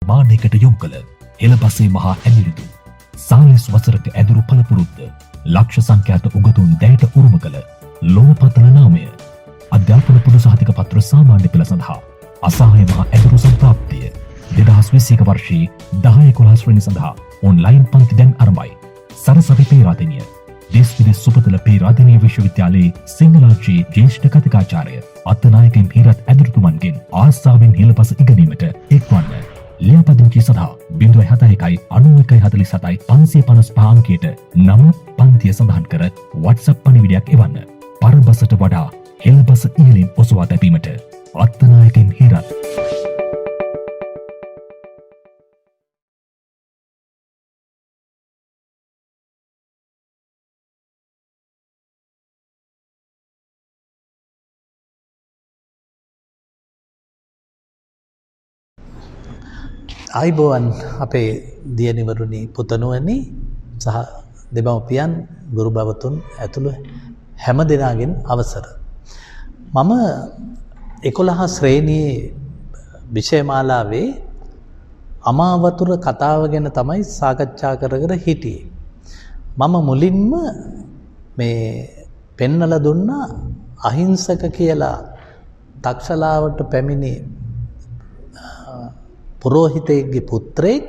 මානෙකට යොමු කළ හෙළපසේ මහා ඇමිරිදු 40 වසරක ඇදුරු පළපුරුද්ද ලක්ෂ සංඛ්‍යාත උගතුන් දැයට උරුම කළ ලෝපතල නාමය අධ්‍යාපන පොදු සහතික පත්‍ර සාමාන්‍ය පෙළ සඳහා අසහාය මහා ඇදුරු සම්ප්‍රාප්තිය 2021 වර්ෂයේ 10-11 වෙනි සඳහා ඔන්ලයින් පන්ති දැන් ආරම්භයි. සරසවි පේරාදෙනිය देश विदेश सुपतल पेरादनीय विश्वविद्यालय सिंगलाक्षी ज्येष्ठ कथिकाचार्य අත්නායකෙන් හිරත් ඇදුරුතුමන්ගෙන් ආසාවෙන් හෙළපස ඉගෙනීමට එක්වන්න. ලියාපදිංචි සඳහා 071-9147-555 අංකයට නම පන්තිය සඳහන් කර WhatsApp පණිවිඩයක් එවන්න. පරබසට වඩා හෙළපස ඉහළින් ඔසවා තැබීමට අත්නායකෙන් හිරත්. ආයිබෝවන් අපේ දියණිවරුනි පුතණුවනි සහ දෙමව්පියන් ගුරු භවතුන් ඇතුළු හැම දෙනාගෙන් අවසර. මම 11 ශ්‍රේණියේ විෂයමාලාවේ අමාවතුර කතාව ගැන තමයි සාකච්ඡා කර හිටියේ. මම මුලින්ම මේ පෙන්නලා දුන්නා අහිංසක කියලා තක්ෂලාවට පැමිණි පුරෝහිතයෙක්ගේ පුත්‍රයෙක්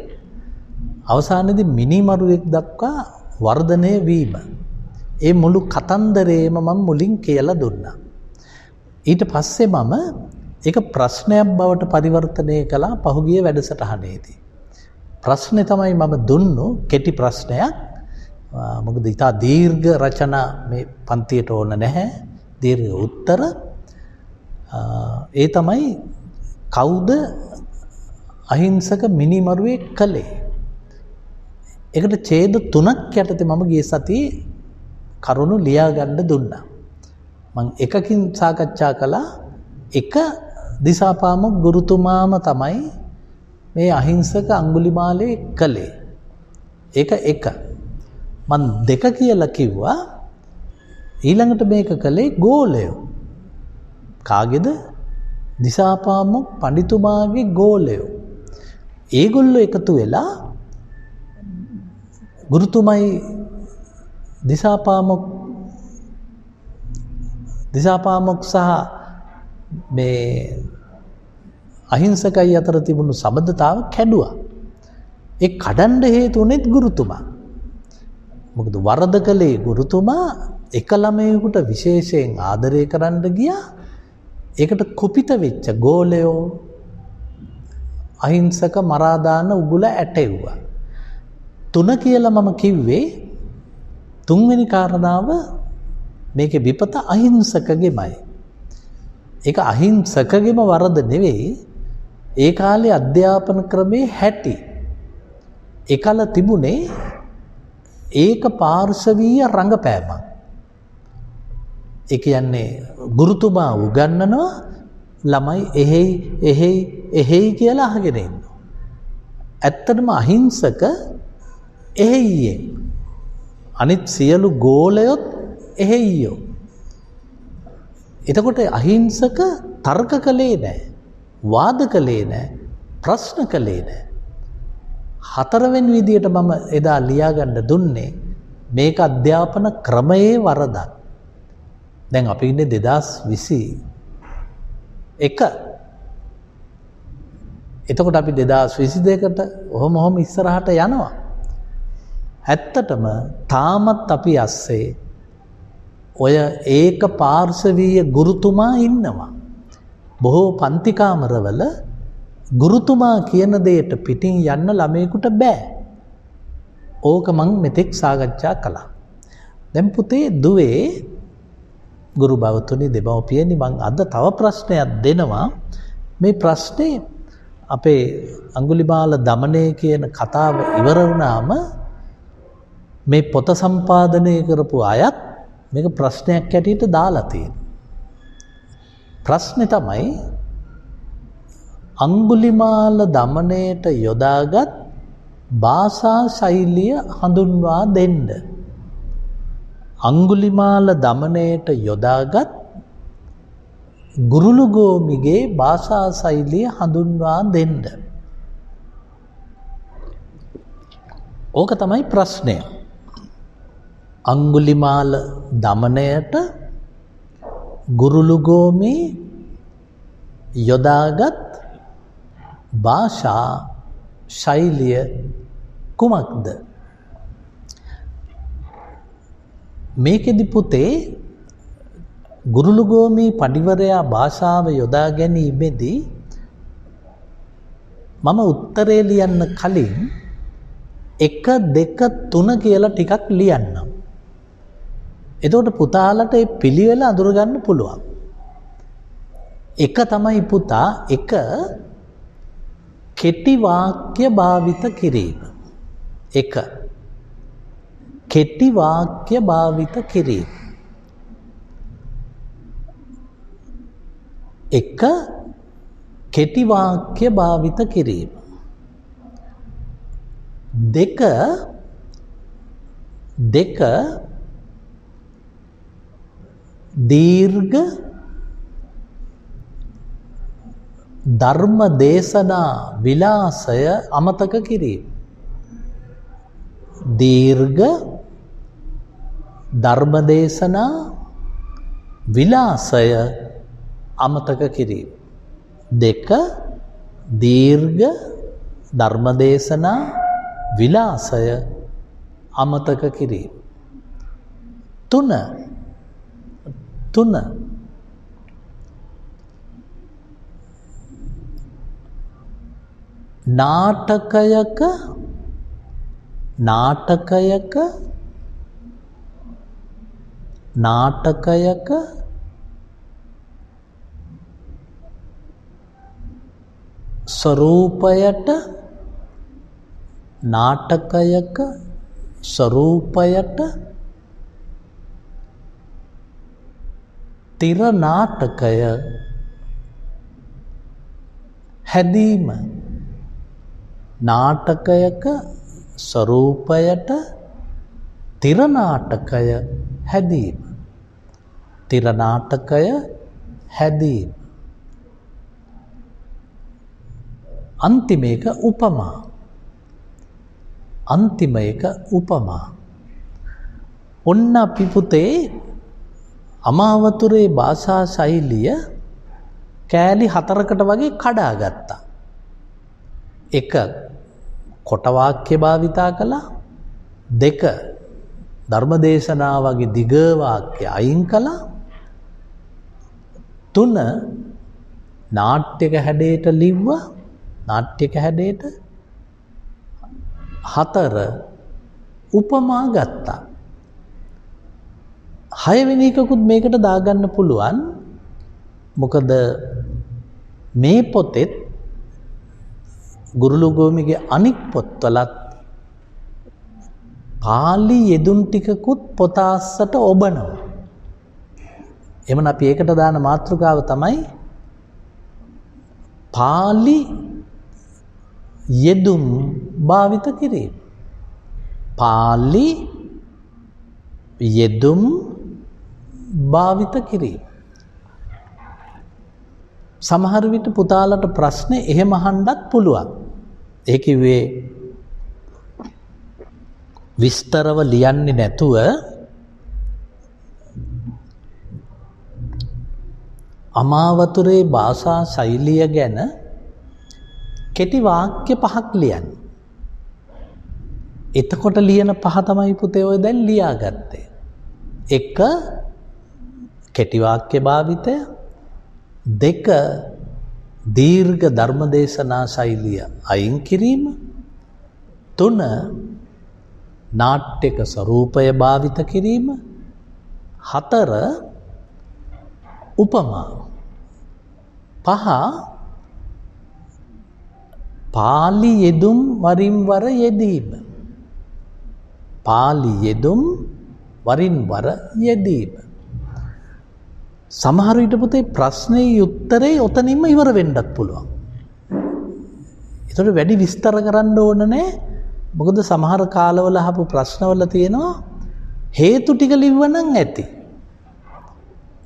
අවසානයේදී මිනිමරුවෙක් දක්වා වර්ධනය වීම. ඒ මුළු කතන්දරේම මම මුලින් කියලා දුන්නා. ඊට පස්සේ මම ඒක ප්‍රශ්නයක් බවට පරිවර්තනය කළා පහුගිය වැඩසටහනේදී. ප්‍රශ්නේ තමයි මම දුන්නු කෙටි ප්‍රශ්නයක්. මොකද ඊට දීර්ඝ රචනා මේ පන්තියට ඕන නැහැ. දීර්ඝ උත්තර. ඒ තමයි කවුද අහිංසක මිනිමරුවේ කළේ. ඒකට ඡේද 3ක් යටතේ මම ගිය සතියේ කරුණු ලියා ගන්න දුන්නා. මම එකකින් සාකච්ඡා කළා එක දිසාපාමොක් ගුරුතුමාම තමයි මේ අහිංසක අඟුලිමාලේ කළේ. ඒක එක. මම දෙක කියලා කිව්වා ඊළඟට මේක කළේ ගෝලයෝ. කාගේද? දිසාපාමොක් පඬිතුමාගේ ගෝලයෝ. ඒගොල්ලෝ එකතු වෙලා ගුරුතුමයි දිසාපාමොක් සහ මේ අහිංසකයි අතර තිබුණු සබඳතාව කැඩුවා. ඒ කඩන්න හේතු උනේත් ගුරුතුමා. මොකද වරද කළේ ගුරුතුමා එක ළමයෙකුට විශේෂයෙන් ආදරය කරන්න ගියා. ඒකට කුපිත වෙච්ච ගෝලයෝ අහිංසක මරාදාන උගුල ඇටෙව්වා. 3 කියලා මම කිව්වේ තුන්වෙනි කාරණාව මේකේ විපත අහිංසකගෙමයි. ඒක අහිංසකගෙම වරද නෙවෙයි. ඒ කාලේ අධ්‍යාපන ක්‍රමේ හැටි. එකල තිබුණේ ඒක පාර්ශවීය රංගපෑමක්. ඒ කියන්නේ ගුරුතුමා උගන්වනවා ළමයි එහෙයි කියලා අහගෙන ඉන්නවා. ඇත්තටම අහිංසක එහෙයියේ. අනිත් සියලු ගෝලයොත් එහෙයියෝ. එතකොට අහිංසක තර්ක කළේ නැහැ. වාද කළේ නැහැ. ප්‍රශ්න කළේ නැහැ. 4 වෙනි විදියට මම එදා ලියා ගන්න දුන්නේ මේක අධ්‍යාපන ක්‍රමයේ වරදක්. දැන් අපි ඉන්නේ 2021. එතකොට අපි 2022කට ඔහොම ඉස්සරහට යනවා. ඇත්තටම තාමත් අපි ඇස්සේ ඔය ඒක පාර්ශවීය ගුරුතුමා ඉන්නවා. බොහෝ පන්ති කාමරවල ගුරුතුමා කියන දෙයට පිටින් යන්න ළමයෙකුට බෑ. ඕක මං මෙතෙක් සාකච්ඡා කළා. දැන් පුතේ දුවේ ගුරු භවතුනි දෙමව්පියනි මං අද තව ප්‍රශ්නයක් දෙනවා. මේ ප්‍රශ්නේ අපේ අඟුලිමාල දමනය කියන කතාව ඉවර වුණාම මේ පොත සම්පාදනය කරපු අයත් මේක ප්‍රශ්නයක් ඇටියට දාලා තියෙනවා. ප්‍රශ්නේ තමයි අඟුලිමාල දමනයට යොදාගත් භාෂා ශෛලිය හඳුන්වා දෙන්න. අඟුලිමාල දමනයට යොදාගත් ගුරුළුගෝමිගේ භාෂා ශෛලිය හඳුන්වා දෙන්න. ඕක තමයි ප්‍රශ්නය. අංගුලිමාල දමනයට ගුරුළුගෝමි යොදාගත් භාෂා ශෛලිය කුමක්ද? මේකෙදි පුතේ ගුරුළුගෝමි පඬිවරයා භාෂාව යොදා ගැනීමේදී මම උත්තරේ ලියන්න කලින් 1 2 3 කියලා ටිකක් ලියන්නම්. එතකොට පුතාලට ඒ පිළිවෙල අඳුරගන්න පුළුවන්. 1 තමයි පුතා 1 කෙටි වාක්‍ය භාවිත කිරීම. 1 කෙටි වාක්‍ය භාවිත කිරීම. 1 කෙටි වාක්‍ය භාවිත කිරීම. 2 දීර්ඝ ධර්ම දේශනා විලාසය අමතක කිරීම. දීර්ඝ ධර්ම දේශනා විලාසය අමතක කිරීම. 2 දීර්ඝ ධර්ම දේශනා විලාසය අමතක කිරීම. 3 නාටකයක ස්වරූපයට තිර නාටකය හැදීම. නාටකයක ස්වරූපයට තිර නාටකය හැදීම. තිර නාටකය හැදීම. අන්තිම එක උපමා. ඔන්න අපි පුතේ අමාවතුරේ භාෂා ශෛලිය කෑලි 4කට වගේ කඩාගත්තා. 1 කොට වාක්‍ය භාවිතා කළා. 2 ධර්මදේශනා වගේ දිග වාක්‍ය අයින් කළා. 3 නාට්‍යක හැඩයට ලිව්වා. 4 උපමා ගත්තා. 6 වෙනි එකකුත් මේකට දාගන්න පුළුවන්. මොකද මේ පොතෙත් ගුරුළුගෝමිගේ අනික් පොත්වලත් පාලි යෙදුම් ටිකකුත් පොත අස්සට ඔබනවා. එමන අපි ඒකට දාන මාතෘකාව තමයි පාලි යෙදුම් භාවිත කිරීම. පාලි යෙදුම් භාවිත කිරීම. සමහර විට පුතාලට ප්‍රශ්න එහෙම අහන්නත් පුළුවන්. ඒ කිව්වේ විස්තරව ලියන්නේ නැතුව අමාවතුරේ භාෂා ශෛලිය ගැන කෙටි වාක්‍ය 5ක් ලියන්න. එතකොට ලියන 5 තමයි පුතේ ඔය දැන් ලියාගත්තේ. 1 කෙටි වාක්‍ය භාවිතය. 2 දීර්ඝ ධර්මදේශනා ශෛලිය අයින් කිරීම. 3 නාට්‍යක ස්වරූපය භාවිත කිරීම. 4 උපමා. 5 පාලි යෙදුම් වරින් වර යෙදීම. පාලි යෙදුම් වරින් වර යෙදීම. සමහර විට පුතේ ප්‍රශ්නේ උත්තරේ ඔතනින්ම ඉවර වෙන්නත් පුළුවන්. ඒතකොට වැඩි විස්තර කරන්න ඕන නැහැ. මොකද සමහර කාලවල අහපු ප්‍රශ්නවල තියෙනවා හේතු ටික ලිව්වනම් ඇති.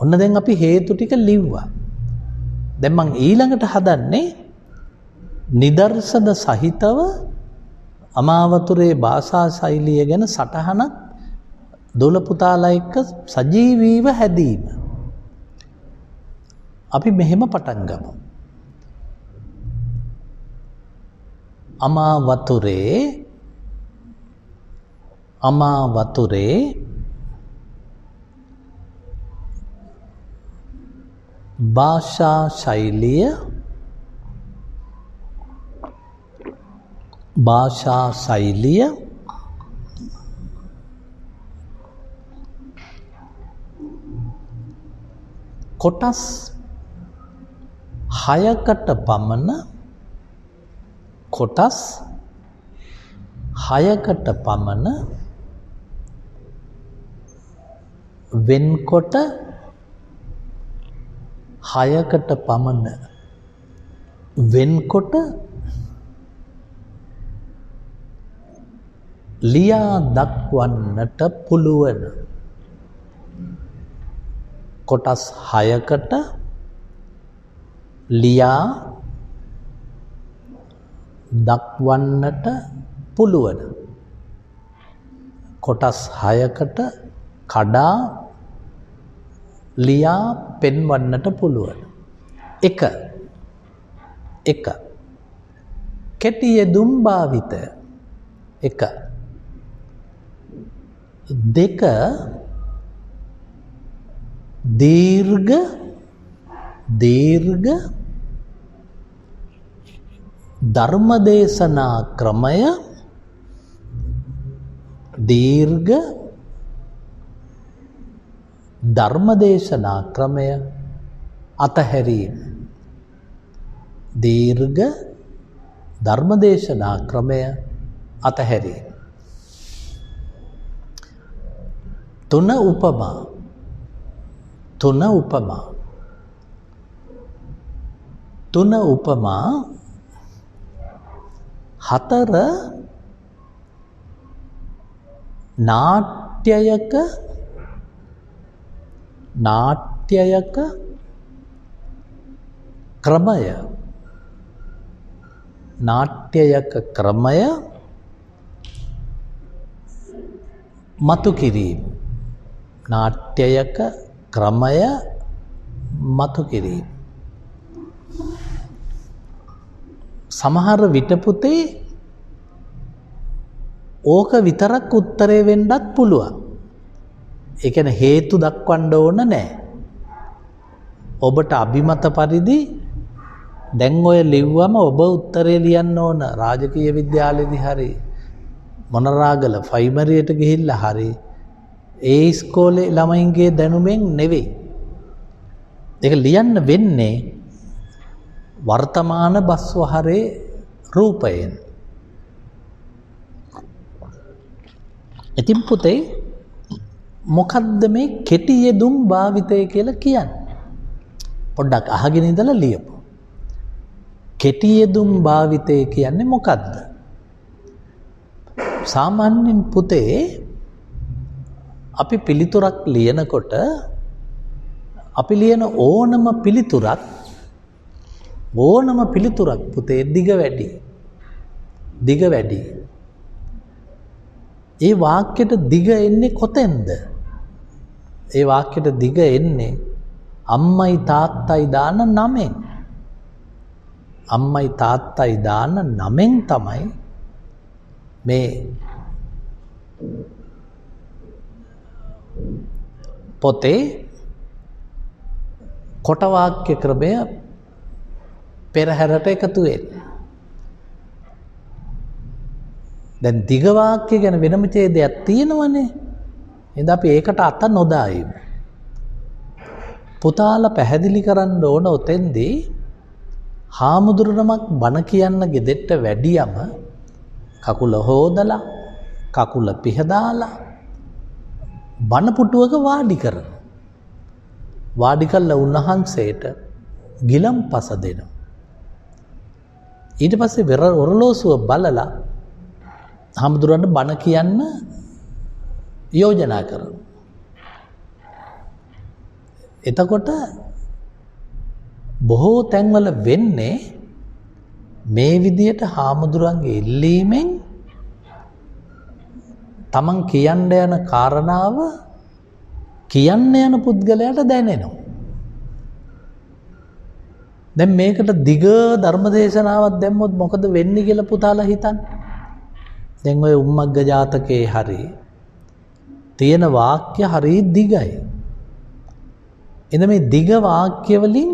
ඔන්න දැන් අපි හේතු ටික ලිව්වා. දැන් මම ඊළඟට හදන්නේ නිදර්ශන සහිතව අමාවතුරේ භාෂා ශෛලිය ගැන සටහනක් දොළ පුතාලා එක්ක සජීවීව හැදීම. අපි මෙහෙම පටන් ගමු. අමාවතුරේ භාෂා ශෛලිය කොටස් 6කට පමණ වෙන්කොට 6කට පමණ වෙන්කොට ලියා දක්වන්නට පුළුවන්. කොටස් 6කට ලියා දක්වන්නට පුළුවන්. කොටස් 6කට කඩා ලියා පෙන්වන්නට පුළුවන්. 1. කෙටි යෙදුම් භාවිතය. 1. 2. දීර්ඝ ධර්මදේශනා ක්‍රමය. දීර්ඝ ධර්මදේශනා ක්‍රමය අතහැරීම. දීර්ඝ ධර්මදේශනා ක්‍රමය අතහැරීම. 3. උපමා. 4. නාට්‍යයක ක්‍රමය මතු කිරීම. සමහර විට පුතේ ඕක විතරක් උත්තරේ වෙන්නත් පුළුවන්. ඒ කියන්නේ හේතු දක්වන්න ඕන නැහැ. ඔබට අභිමත පරිදි දැන් ඔය ලිව්වම ඔබ උත්තරේ ලියන්න ඕන. රාජකීය විද්‍යාලයේදී හරි මොනරාගල ෆයිමරියට ගිහිල්ලා හරි ඒ ඉස්කෝලේ ළමයින්ගේ දැනුමෙන් නෙවෙයි. ඒක ලියන්න වෙන්නේ වර්තමාන බස්වහරේ රූපයෙන්. ඉතින් පුතේ මොකද්ද මේ කෙටි යෙදුම් භාවිතය කියලා කියන්නේ? පොඩ්ඩක් අහගෙන ඉඳලා ලියපො. කෙටි යෙදුම් භාවිතය කියන්නේ මොකද්ද? සාමාන්‍යයෙන් පුතේ අපි පිළිතුරක් ලියනකොට අපි ලියන ඕනම පිළිතුරක් පුතේ දිග වැඩි. ඒ වාක්‍යයට දිග එන්නේ කොතෙන්ද? ඒ වාක්‍යයට දිග එන්නේ අම්මයි තාත්තයි දාන නමෙන්. අම්මයි තාත්තයි දාන නමෙන් තමයි මේ පොතේ කොට වාක්‍ය ක්‍රමය පෙරහැරට එකතු වෙන්නේ. දැන් දිග වාක්‍ය ගැන වෙනම ඡේදයක් තියෙනවනේ. එහෙනම් අපි ඒකට අත නොදායිමු. පුතාලා පැහැදිලි කරන්න ඕන ඔතෙන්දී හාමුදුරුවමක් බණ කියන්න ගෙදෙට්ට වැඩියම කකුල හොදලා කකුල පිහදාලා බණ පුටුවක වාඩි කරනවා. වාඩි කළා උන්වහන්සේට ගිලම්පස දෙනවා. ඊට පස්සේ ඔරලෝසුව බලලා හාමුදුරුවන්ට බණ කියන්න යෝජනා කරනවා. එතකොට බොහෝ තැන්වල වෙන්නේ මේ විදියට හාමුදුරුවන්ගේ ඉල්ලීමෙන් තමන් කියන්න යන කාරණාව කියන්න යන පුද්ගලයාට දැනෙනවා. දැන් මේකට දිග ධර්ම දේශනාවක් දැම්මොත් මොකද වෙන්නේ කියලා පුතාලා හිතන්න. දැන් ඔය උම්මග්ග ජාතකයේ හරි තියෙන වාක්‍ය හරි දිගයි. එද මේ දිග වාක්‍ය වලින්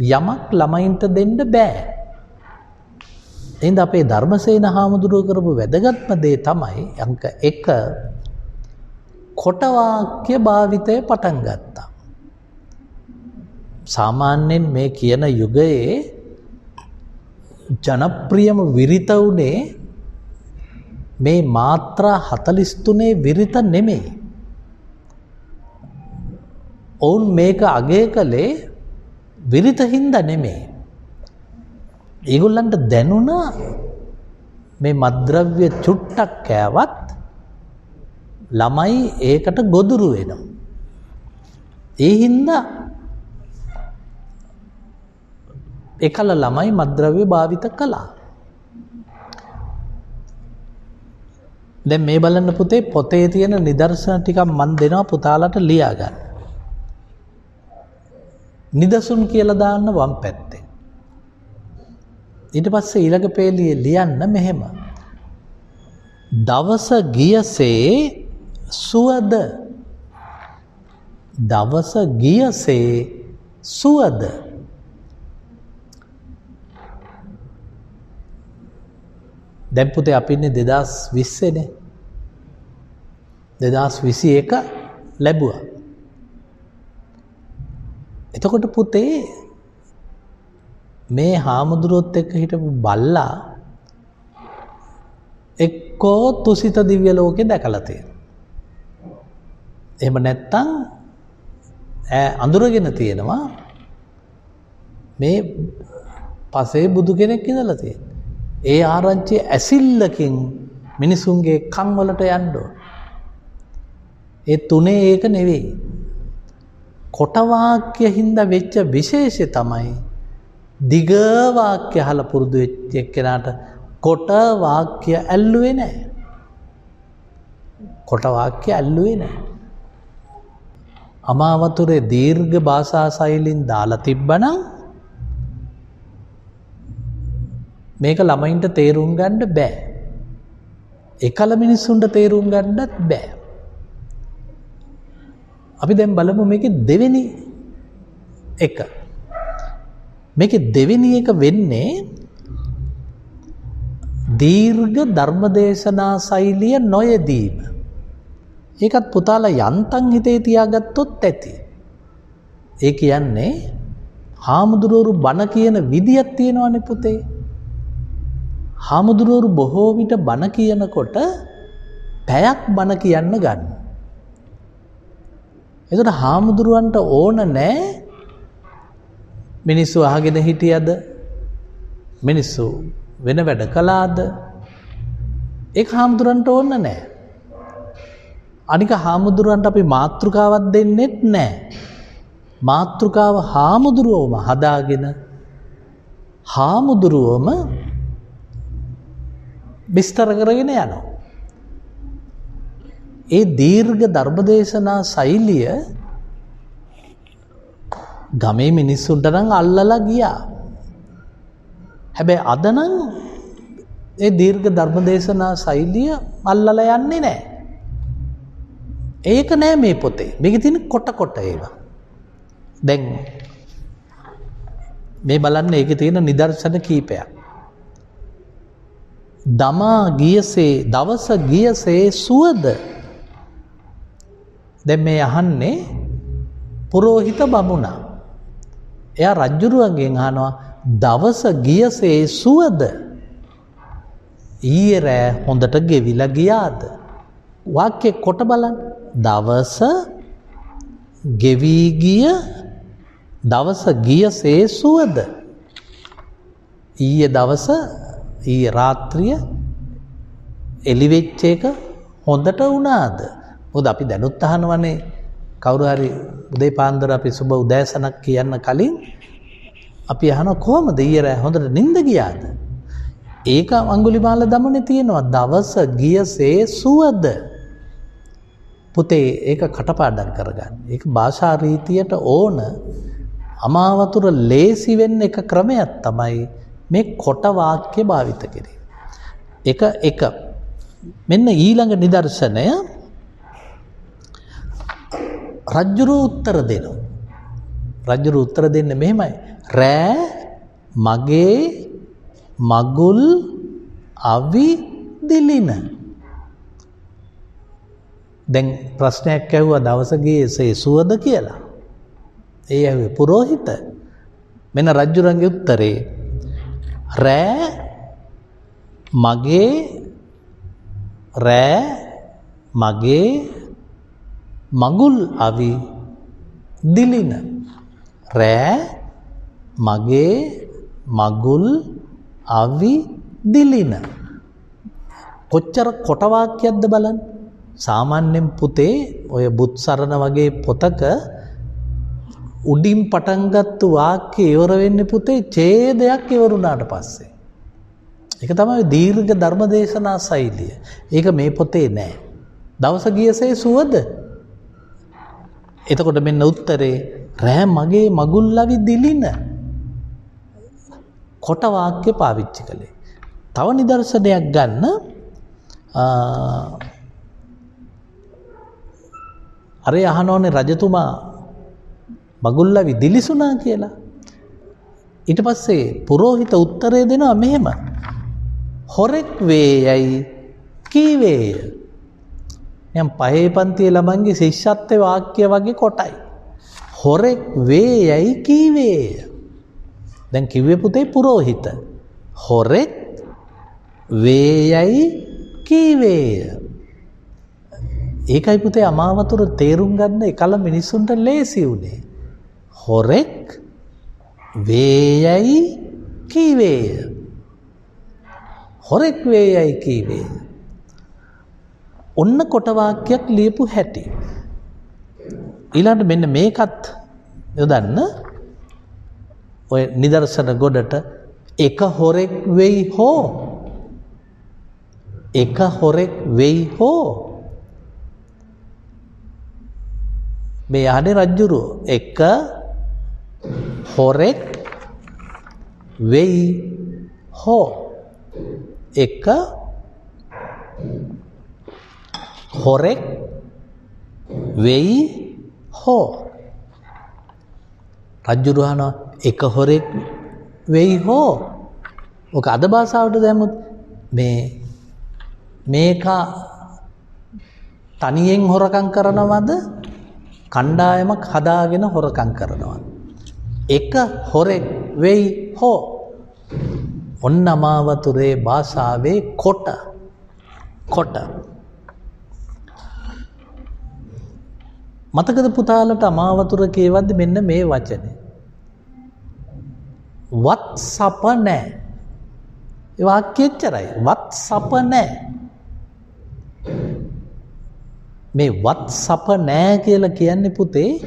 යමක් ළමයින්ට දෙන්න බෑ. එහෙනම් අපේ ධර්මසේන හාමුදුරුවෝ කරපු වැදගත්ම දේ තමයි අංක 1 කොට වාක්‍ය භාවිතය පටන් ගත්තා. සාමාන්‍යයෙන් මේ කියන යුගයේ ජනප්‍රියම විරිත උනේ මේ මාත්‍රා 43 විරිත නෙමෙයි. ඔවුන් මේක අගය කළේ විරිත හින්දා නෙමෙයි. ඒගොල්ලන්ට දැනුණා මේ මත්ද්‍රව්‍ය චුට්ටක් කෑවත් ළමයි ඒකට ගොදුරු වෙනවා. ඒ හින්දා එකල ළමයි මත්ද්‍රව්‍ය භාවිත කළා. දැන් මේ බලන්න පුතේ පොතේ තියෙන නිදර්ශන ටිකක් මම දෙනවා පුතාලට ලියා ගන්න. නිදසුන් කියලා දාන්න වම් පැත්තේ. ඊට පස්සේ ඊළඟ පේලියේ ලියන්න මෙහෙම. දවස ගියසේ සුවද. දවස ගියසේ සුවද. දැන් පුතේ අපි ඉන්නේ 2020 නේ. 2021 ලැබුවා. එතකොට පුතේ මේ හාමුදුරුවොත් එක්ක හිටපු බල්ලා එක්කෝ තුසිත දිව්‍ය ලෝකේ දැකලා තියෙනවා. එහෙම නැත්තම් අඳුරගෙන තියෙනවා මේ පසේ බුදු කෙනෙක් ඉඳලා තියෙනවා. ඒ ආරංචිය ඇසිල්ලකින් මිනිසුන්ගේ කන් වලට යන්න ඕන. ඒ තුනේ ඒක නෙවෙයි. කොට වාක්‍ය හින්දා වෙච්ච විශේෂය තමයි දිග වාක්‍ය අහලා පුරුදු වෙච්ච එක්කෙනාට කොට වාක්‍ය ඇල්ලුවේ නැහැ. කොට වාක්‍ය ඇල්ලුවේ නැහැ. අමාවතුරේ දීර්ඝ භාෂා ශෛලින් දාලා තිබ්බනම් මේක ළමයින්ට තේරුම් ගන්න බෑ. එකල මිනිස්සුන්ට තේරුම් ගන්නත් බෑ. අපි දැන් බලමු මේකේ දෙවෙනි එක. මේකේ දෙවෙනි එක වෙන්නේ දීර්ඝ ධර්මදේශනා ශෛලිය නොයදීම. ඒකත් පුතාලා යන්තම් හිතේ තියාගත්තොත් ඇති. ඒ කියන්නේ හාමුදුරුවෝ බණ කියන විදියක් තියෙනවනේ පුතේ. හාමුදුරුවෝ බොහෝ විට බණ කියනකොට පැයක් බණ කියන්න ගන්න. එතකොට හාමුදුරුවන්ට ඕන නෑ මිනිස්සු අහගෙන හිටියද මිනිස්සු වෙන වැඩ කළාද ඒක හාමුදුරුවන්ට ඕන නෑ. අනික හාමුදුරුවන්ට අපි මාතෘකාවක් දෙන්නෙත් නෑ. මාතෘකාව හාමුදුරුවෝම හදාගෙන හාමුදුරුවෝම විස්තර කරගෙන යනවා. ඒ දීර්ඝ ධර්මදේශනා ශෛලිය ගමේ මිනිස්සුන්ට නම් අල්ලලා ගියා. හැබැයි අද නම් ඒ දීර්ඝ ධර්මදේශනා ශෛලිය අල්ලලා යන්නේ නැහැ. ඒක නෑ මේ පොතේ. මේකේ තියෙන කොට ඒවා. දැන් මේ බලන්න ඒකේ තියෙන නිදර්ශන කීපයක්. දමා ගියසේ දවස ගියසේ සුවද. දැන් මේ අහන්නේ පුරෝහිත බමුණා. එයා රජුරුවන්ගෙන් අහනවා දවස ගියසේ සුවද. ඊයේ රෑ හොඳට ගෙවිලා ගියාද? වාක්‍ය කොට බලන්න. දවස ගෙවි ගිය දවස ගියසේ සුවද. ඊයේ දවස ඊයේ රාත්‍රිය එළිවෙච්ච එක හොඳට වුණාද? මොකද අපි දැනුත් අහනවනේ කවුරු හරි උදේ පාන්දර අපි සුබ උදෑසනක් කියන්න කලින් අපි අහනවා කොහමද ඊයේ රෑ හොඳට නිින්ද ගියාද? ඒක අඟුලිමාල දමනේ තියෙනවා දවස ගියසේ සුවද. පුතේ ඒක කටපාඩම් කරගන්න. ඒක භාෂා රීතියට ඕන අමාවතුර ලේසි වෙන්න එක ක්‍රමයක් තමයි මේ කොට වාක්‍ය භාවිත කිරීම. එක මෙන්න ඊළඟ නිදර්ශනය රජ්ජුරු උත්තර දෙනවා. රජ්ජුරු උත්තර දෙන්නේ මෙහෙමයි. රෑ මගේ මගුල් අවි දිලින. දැන් ප්‍රශ්නයක් ඇහුවා දවසගේ සුවද කියලා. ඒ ඇහුවේ පුරෝහිත. මෙන්න රජ්ජුරුන්ගේ උත්තරේ රෑ මගේ මගුල් අවි දිලින. රෑ මගේ මගුල් අවි දිලින. කොච්චර කොට වාක්‍යයක්ද බලන්න. සාමාන්‍යයෙන් පුතේ ඔය බුත්සරණ වගේ පොතක උඩින් පටන් ගත්තු වාක්‍ය ඉවර වෙන්නේ පුතේ ඡේදයක් ඉවරුණාට පස්සේ. ඒක තමයි දීර්ඝ ධර්මදේශනා ශෛලිය. ඒක මේ පොතේ නෑ. දවස ගියසේ සුවද? එතකොට මෙන්න උත්තරේ රෑ මගේ මගුල් අවි දිලින. කොට වාක්‍ය පාවිච්චි කළේ. තව නිදර්ශනයක් ගන්න. අරේ අහනෝනේ රජතුමා මගුල් අවි දිලිසුණා කියලා. ඊට පස්සේ පුරෝහිත උත්තරේ දෙනවා මෙහෙම. හොරෙක් වේයයි කීවේය. යම් පහේ පන්තියේ ළමන්ගේ ශිෂ්‍යත්ව වාක්‍ය වගේ කොටයි. හොරෙක් වේයයි කීවේය. දැන් කිව්වේ පුතේ පුරෝහිත. හොරෙක් වේයයි කීවේය. ඒකයි පුතේ අමාවතුර තේරුම් ගන්න එකල මිනිසුන්ට ලේසි උනේ. හොරෙක් වේයයි කීවේය. හොරෙක් වේයයි කීවේය. ඔන්න කොට වාක්‍යයක් ලියපු හැටි. ඊළඟට මෙන්න මේකත් යොදන්න. ඔය නිදර්ශන ගොඩට එක හොරෙක් වෙයි හෝ. එක හොරෙක් වෙයි හෝ. මේ යහනේ රජ්ජුරුව එක හොරෙක් වෙයි හෝ. එක හොරෙක් වෙයි හෝ. රජ්ජුරුව අහනවා එක හොරෙක් වෙයි හෝ. ඔක අද භාෂාවට දැම්මොත් මේක තනියෙන් හොරකම් කරනවද කණ්ඩායමක් හදාගෙන හොරකම් කරනවද? එක හොරෙක් වෙයි හෝ. ඔන්න අමාවතුරේ භාෂාවේ කොට. මතකද පුතාලට අමාවතුර කියවද්දි මෙන්න මේ වචනේ. වත් සප නෑ. ඒ වාක්‍ය එච්චරයි. වත් සප නෑ. මේ වත් සප නෑ කියලා කියන්නේ පුතේ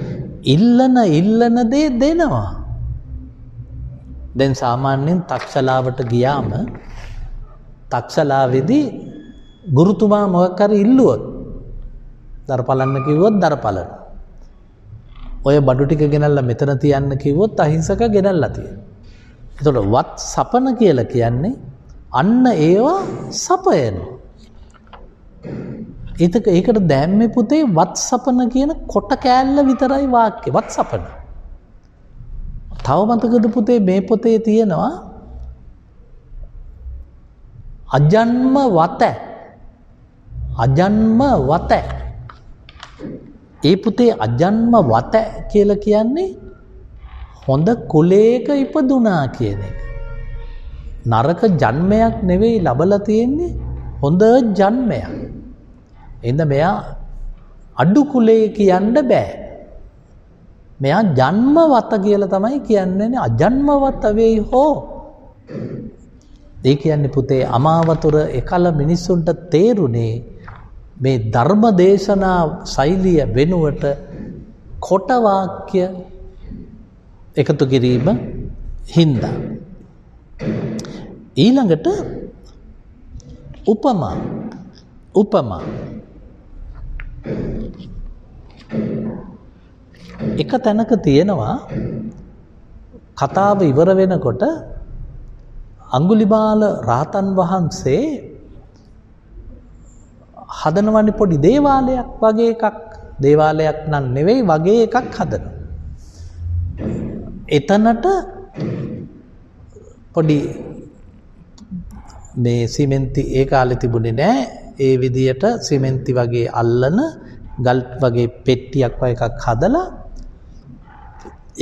ඉල්ලන දේ දෙනවා. දැන් සාමාන්‍යයෙන් තක්ෂලාවට ගියාම තක්ෂලාවේදී ගුරුතුමා මොකක් හරි ඉල්ලුවොත් දරපලන්න කිව්වොත් දරපලන. ඔය බඩු ටික ගෙනල්ලා මෙතන තියන්න කිව්වොත් අහිංසක ගෙනල්ලා තියෙන. එතකොට වත් සපන කියලා කියන්නේ අන්න ඒවා සපයනවා. ඒකට දැම්මේ පුතේ වත් සපන කියන කොට කෑල්ල විතරයි වාක්‍ය. වත් සපන. තව මතකද පුතේ මේ පොතේ තියෙනවා අජන්ම වත. ඒ පුතේ අජන්ම වත කියලා කියන්නේ හොඳ කුලයක ඉපදුනා කියන එක. නරක ජන්මයක් නෙවෙයි ලබලා තියෙන්නේ හොඳ ජන්මයක්. එහෙනම් මෙයා අඩු කුලයේ කියන්න බෑ. මෙයා ජන්මවත කියලා තමයි කියන්නේ. අජන්මවත වෙයි හෝ. ඒ කියන්නේ පුතේ අමාවතුර එකල මිනිස්සුන්ට තේරුනේ මේ ධර්ම දේශනා ශෛලිය වෙනුවට කොට වාක්‍ය එකතු කිරීම හින්දා. ඊළඟට උපමා එක තැනක තියෙනවා කතාව ඉවර වෙනකොට අඟුලිමාල රහතන් වහන්සේ හදනවනේ පොඩි දේවාලයක් වගේ එකක්. දේවාලයක් නම් නෙවෙයි වගේ එකක් හදනවා. එතනට පොඩි මේ සිමෙන්ති ඒ කාලේ තිබුණේ නැහැ. ඒ විදියට සිමෙන්ති වගේ අල්ලන ගල් වගේ පෙට්ටියක් වගේ එකක් හදලා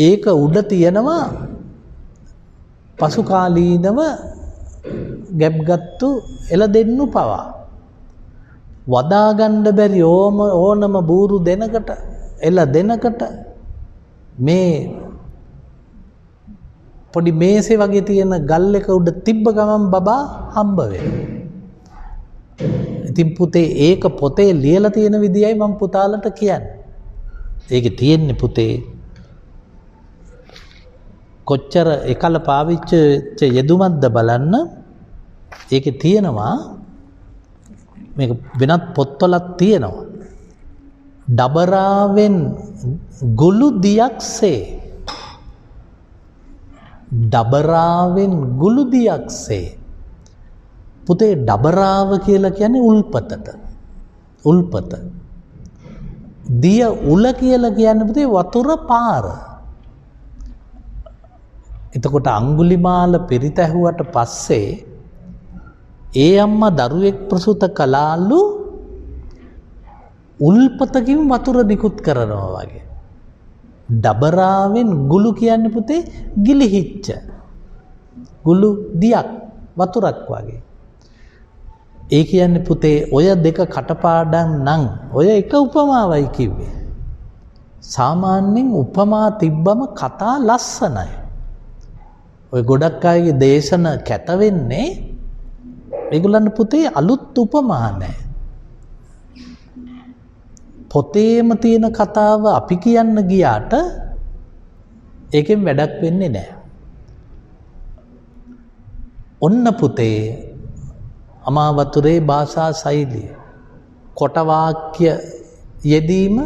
ඒක උඩ තියෙනවා පසු කාලීනව ගැබ්ගත්තු එළදෙන්නු පවා. වදා ගන්න බැරි ඕනම බూరు දෙනකට එළදෙනකට මේ පොඩි මේසේ වගේ තියෙන ගල් එක උඩ තිබ්බ ගමන් බබා හම්බ වෙනවා. ඉතින් පුතේ ඒක පොතේ ලියලා තියෙන විදියයි මම පුතාලට කියන්නේ. ඒකේ තියෙන්නේ පුතේ කොච්චර එකල පාවිච්චි යෙදුමක්ද බලන්න. ඒකේ තියෙනවා මේක වෙනත් පොත්වලක් තියෙනවා. ඩබරාවෙන් ගුළු දියක්සේ. ඩබරාවෙන් ගුළු දියක්සේ. පුතේ ඩබරාව කියලා කියන්නේ උල්පතට. උල්පත. දිය උල කියලා කියන්නේ පුතේ වතුර පාර. එතකොට අඟුලිමාල පිරිතැහුවට පස්සේ ඒ අම්මා දරුවෙක් ප්‍රසූත කළාලු උල්පතකින් වතුර නිකුත් කරනවා වගේ. ඩබරාවෙන් ගුළු කියන්නේ පුතේ ගිලිහිච්ච ගුළු දියක් වතුරක් වගේ. ඒ කියන්නේ පුතේ ඔය දෙක කටපාඩම් නම් ඔය එක උපමාවයි කිව්වේ. සාමාන්‍යයෙන් උපමා තිබ්බම කතා ලස්සනයි. ඔය ගොඩක් අයගේ දේශන කැත වෙන්නේ ඒගොල්ලන්ට පුතේ අලුත් උපමා නැහැ. පොතේම තියෙන කතාව අපි කියන්න ගියාට ඒකෙන් වැඩක් වෙන්නේ නැහැ. ඔන්න පුතේ අමාවතුරේ භාෂා ශෛලිය. කොට වාක්‍ය යෙදීම,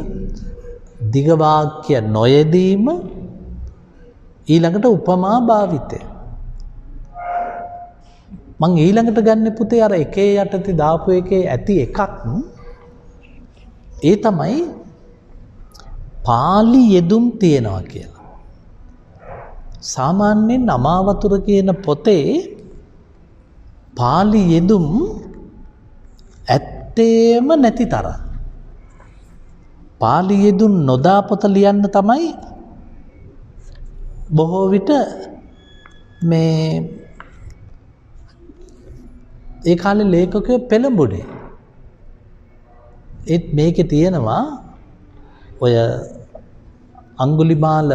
දිග වාක්‍ය නොයෙදීම, ඊළඟට උපමා භාවිතය. මං ඊළඟට ගන්න පුතේ අර එකේ යටතේ දාපු එකේ ඇති එකක්. ඒ තමයි පාලි යෙදුම් තියෙනවා කියලා. සාමාන්‍යයෙන් අමාවතුර කියන පොතේ පාලි යෙදුම් ඇත්තේම නැති තරම්. පාලි යෙදුම් නොදා පොත ලියන්න තමයි බොහෝ විට මේ ඒ කාලේ ලේඛකයෝ පෙළඹුණේ. ඒත් මේකේ තියෙනවා ඔය අඟුලිමාල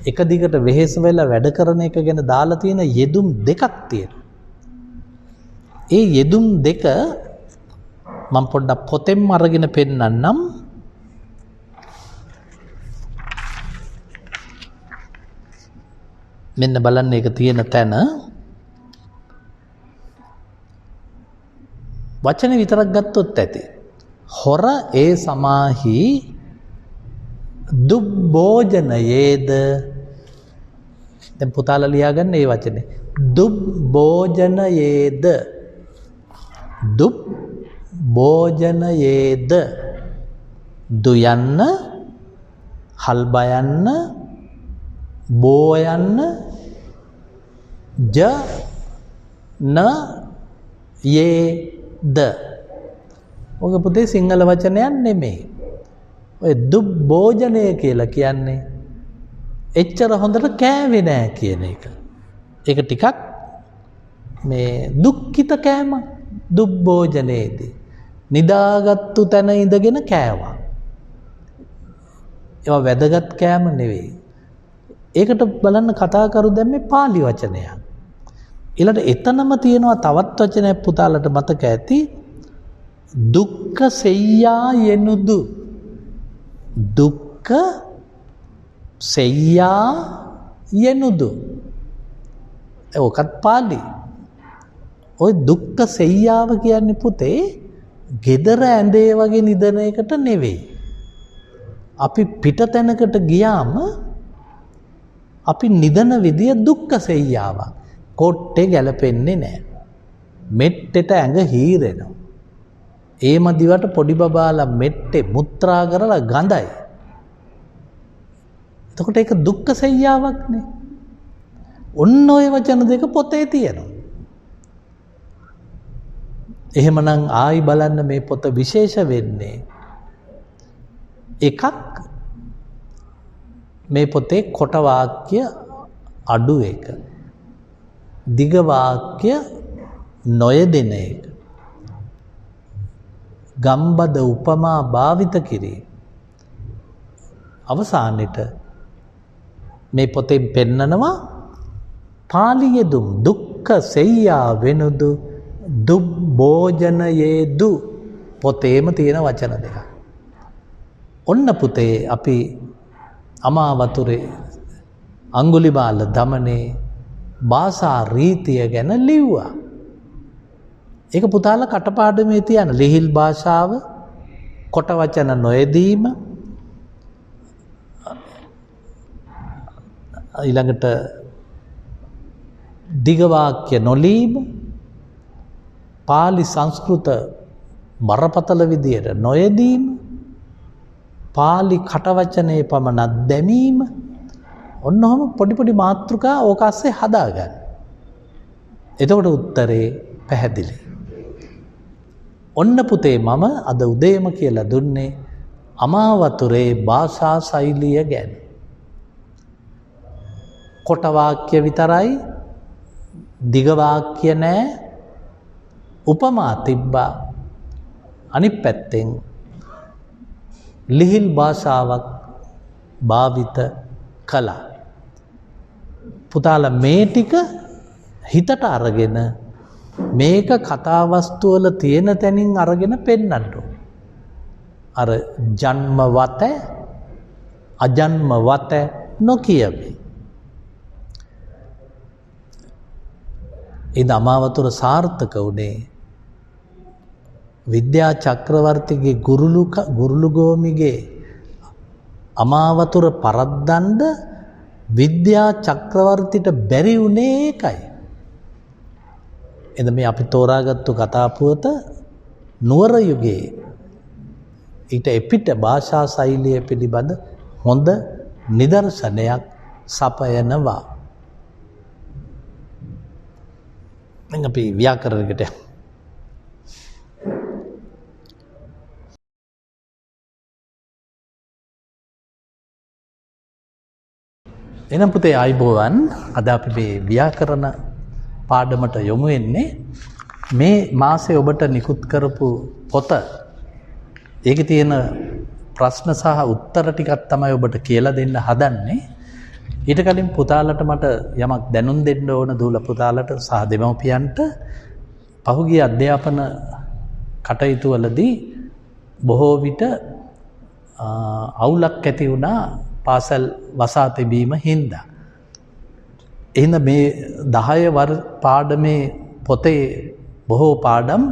එක දිගට වෙහෙස වෙලා වැඩ කරන එක ගැන දාලා තියෙන යෙදුම් දෙකක් තියෙනවා. ඒ යෙදුම් දෙක මම පොඩ්ඩක් පොතෙන් අරගෙන පෙන්නන්නම්. මෙන්න බලන්න ඒක තියෙන තැන වචන විතරක් ගත්තොත් ඇති. හොර ඒ සමාහි දුබ්බෝජනයේද. දැන් පුතාලා ලියාගන්න මේ වචනේ. දුබ්බෝජනයේද. දුබ්බෝජනයේද. දුයන්න, හල්බයන්න, බෝයන්න, ජ න යේද. ඔක පුතේ සිංහල වචනයක් නෙමෙයි. ඔය දුබ්බෝජනය කියලා කියන්නේ එච්චර හොඳට කෑවේ නෑ කියන එක. ඒක ටිකක් මේ දුක්ඛිත කෑම. දුබ්බෝජනයේදී නිදාගත්තු තැන ඉඳගෙන කෑවා. ඒවා වැදගත් කෑම නෙවෙයි. ඒකට බලන්න කතා කරු දැම්මේ පාලි වචනයක්. ඊළඟට එතනම තියෙනවා තවත් වචනයක් පුතාලට මතක ඇති. දුක්ඛ සෙය්‍යා යනුදු. දුක්ඛ සෙය්‍යා යනුදු. ඕකත් පාලි. ඔය දුක්ඛ සෙය්‍යාව කියන්නේ පුතේ gedara ඇඳේ වගේ නිදන එකට නෙවෙයි. අපි පිටතැනකට ගියාම අපි නිදන විදිය දුක්ඛ සෙය්‍යාවක්. කොට්ටේ ගැලපෙන්නේ නැහැ. මෙට්ටෙට ඇඟ හීරෙනවා. ඒ මදිවට පොඩි බබාලා මෙට්ටේ මුත්‍රා කරලා ගඳයි. එතකොට ඒක දුක්ඛ සෙය්‍යාවක් නේ. ඔන්න ඔය වචන දෙක පොතේ තියෙනවා. එහෙමනම් ආයි බලන්න මේ පොත විශේෂ වෙන්නේ එකක් මේ පොතේ කොට වාක්‍ය අඩු එක. දිග වාක්‍ය නොයදෙන එක. ගම්බද උපමා භාවිත කිරීම. අවසානෙට මේ පොතෙන් පෙන්නනවා පාලියෙදුම් දුක්ඛ සෙය්‍යා වෙනුදු දුබ්බෝජනයේදු පොතේම තියෙන වචන දෙක. ඔන්න පුතේ අපි අමාවතුරේ අඟුලිමාල දමනේ භාෂා රීතිය ගැන ලිව්වා. ඒක පුතාලා කටපාඩමේ තියන ලිහිල් භාෂාව, කොට වචන නොයදීම, ඊළඟට දිග වාක්‍ය නොලීම, පාලි සංස්කෘත බරපතල විදියට නොයදීම, පාලි කටවචනයේ පමණක් දැමීම, ඔන්න ඔහම පොඩි පොඩි මාතෘකා ඕක ASCII හදාගන්න. එතකොට උත්තරේ පැහැදිලි. ඔන්න පුතේ මම අද උදේම කියලා දුන්නේ අමාවතුරේ භාෂා ශෛලිය ගැන. කොට වාක්‍ය විතරයි, දිග වාක්‍ය නෑ, උපමා තිබ්බා. අනිත් පැත්තෙන් ලිහිල් භාෂාවක් භාවිත කළා. පුතාලා මේ ටික හිතට අරගෙන මේක කතා වස්තුවල තියෙන තැනින් අරගෙන පෙන්නන්න ඕන. අර ජන්ම වත අජන්ම වත නොකියවේ. ඉතින් අමාවතුර සාර්ථක වුණේ විද්‍යා චක්‍රවර්තිගේ ගුරුළුගෝමිගේ අමාවතුර පරද්දන්න විද්‍යා චක්‍රවර්තිට බැරි වුණේ ඒකයි. එද මේ අපි තෝරාගත්තු කතාපුවත නුවර යුගයේ ඊට එපිට භාෂා ශෛලිය පිළිබඳ හොඳ නිදර්ශනයක් සපයනවා. දැන් අපි ව්‍යාකරණයකට එනම් පුතේ ආයිබෝවන්. අද අපි මේ ව්‍යාකරණ පාඩමට යොමු වෙන්නේ මේ මාසේ ඔබට නිකුත් කරපු පොත. ඒකේ තියෙන ප්‍රශ්න සහ උත්තර ටිකක් තමයි ඔබට කියලා දෙන්න හදන්නේ. ඊට කලින් පුතාලට මට යමක් දැනුම් දෙන්න ඕන දූල පුතාලට සහ දෙමව්පියන්ට. පහුගිය අධ්‍යාපන කටයුතු වලදී බොහෝ විට අවුලක් ඇති වුණා පාසල් වසා තිබීම හින්දා. එහෙනම් මේ 10 පාඩමේ පොතේ බොහෝ පාඩම්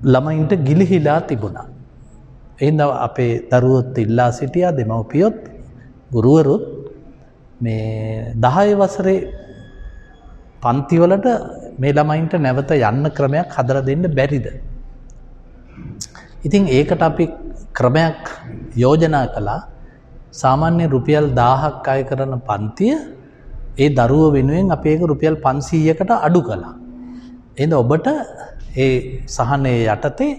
ළමයින්ට ගිලිහිලා තිබුණා. එහෙනම් අපේ දරුවොත් ඉල්ලා සිටියා, දෙමව්පියොත් ගුරුවරුත් මේ 10 වසරේ පන්තිවලට මේ ළමයින්ට නැවත යන්න ක්‍රමයක් හදලා දෙන්න බැරිද? ඉතින් ඒකට අපි ක්‍රමයක් යෝජනා කළා. සාමාන්‍ය රුපියල් 1000ක් අය කරන පන්තිය ඒ දරුව වෙනුවෙන් අපි ඒක රුපියල් 500කට අඩු කළා. එහෙනම් ඔබට ඒ සහනේ යටතේ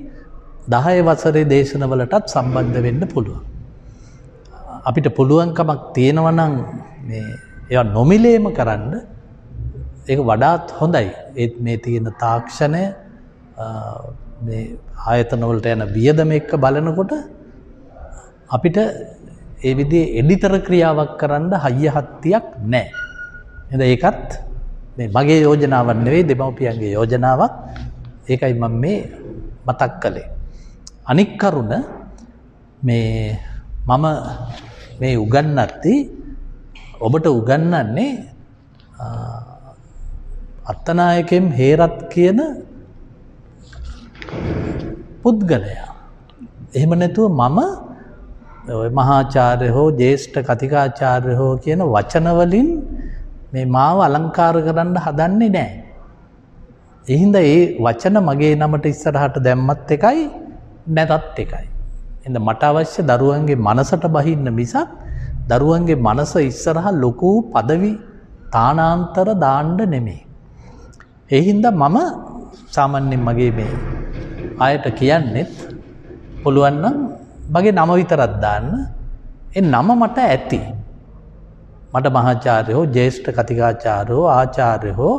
10 වසරේ දේශනවලටත් සම්බන්ධ වෙන්න පුළුවන්. අපිට පුළුවන්කමක් තියෙනවා නම් මේ ඒවා නොමිලේම කරන්න ඒක වඩාත් හොඳයි. ඒත් මේ තියෙන තාක්ෂණය මේ ආයතන වලට යන වියදම එක්ක බලනකොට අපිට ඒ විදිහේ එඩිතර ක්‍රියාවක් කරන්න හයිය හත්තියක් නැහැ. එහෙනම් ඒකත් මේ මගේ යෝජනාවක් නෙවෙයි, දෙමව්පියන්ගේ යෝජනාවක්. ඒකයි මම මේ මතක් කළේ. අනික් කරුණ මේ මම මේ උගන්වද්දී ඔබට උගන්වන්නේ අත්තනායකෙම් හේරත් කියන පුද්ගලයා. එහෙම නැතුව මම මහාචාර්ය හෝ ජ්‍යෙෂ්ඨ කතිකාචාර්ය හෝ කියන වචනවලින් මේ මාව අලංකාර කරන්න හදන්නේ නැහැ. ඒ හින්දා ඒ වචන මගේ නමට ඉස්සරහට දැම්මත් එකයි නැතත් එකයි. එහෙනම් මට අවශ්‍ය දරුවන්ගේ මනසට බහින්න මිසක් දරුවන්ගේ මනස ඉස්සරහා ලොකු পদවි තානාන්තර දාන්න නෙමෙයි. ඒ හින්දා මම සාමාන්‍යයෙන් මගේ මේ ආයත කියන්නේත් පුළුවන් නම් මගේ නම විතරක් දාන්න. ඒ නම මට ඇති. මට මහාචාර්ය හෝ ජ්‍යෙෂ්ඨ කතිකාචාර්ය හෝ ආචාර්ය හෝ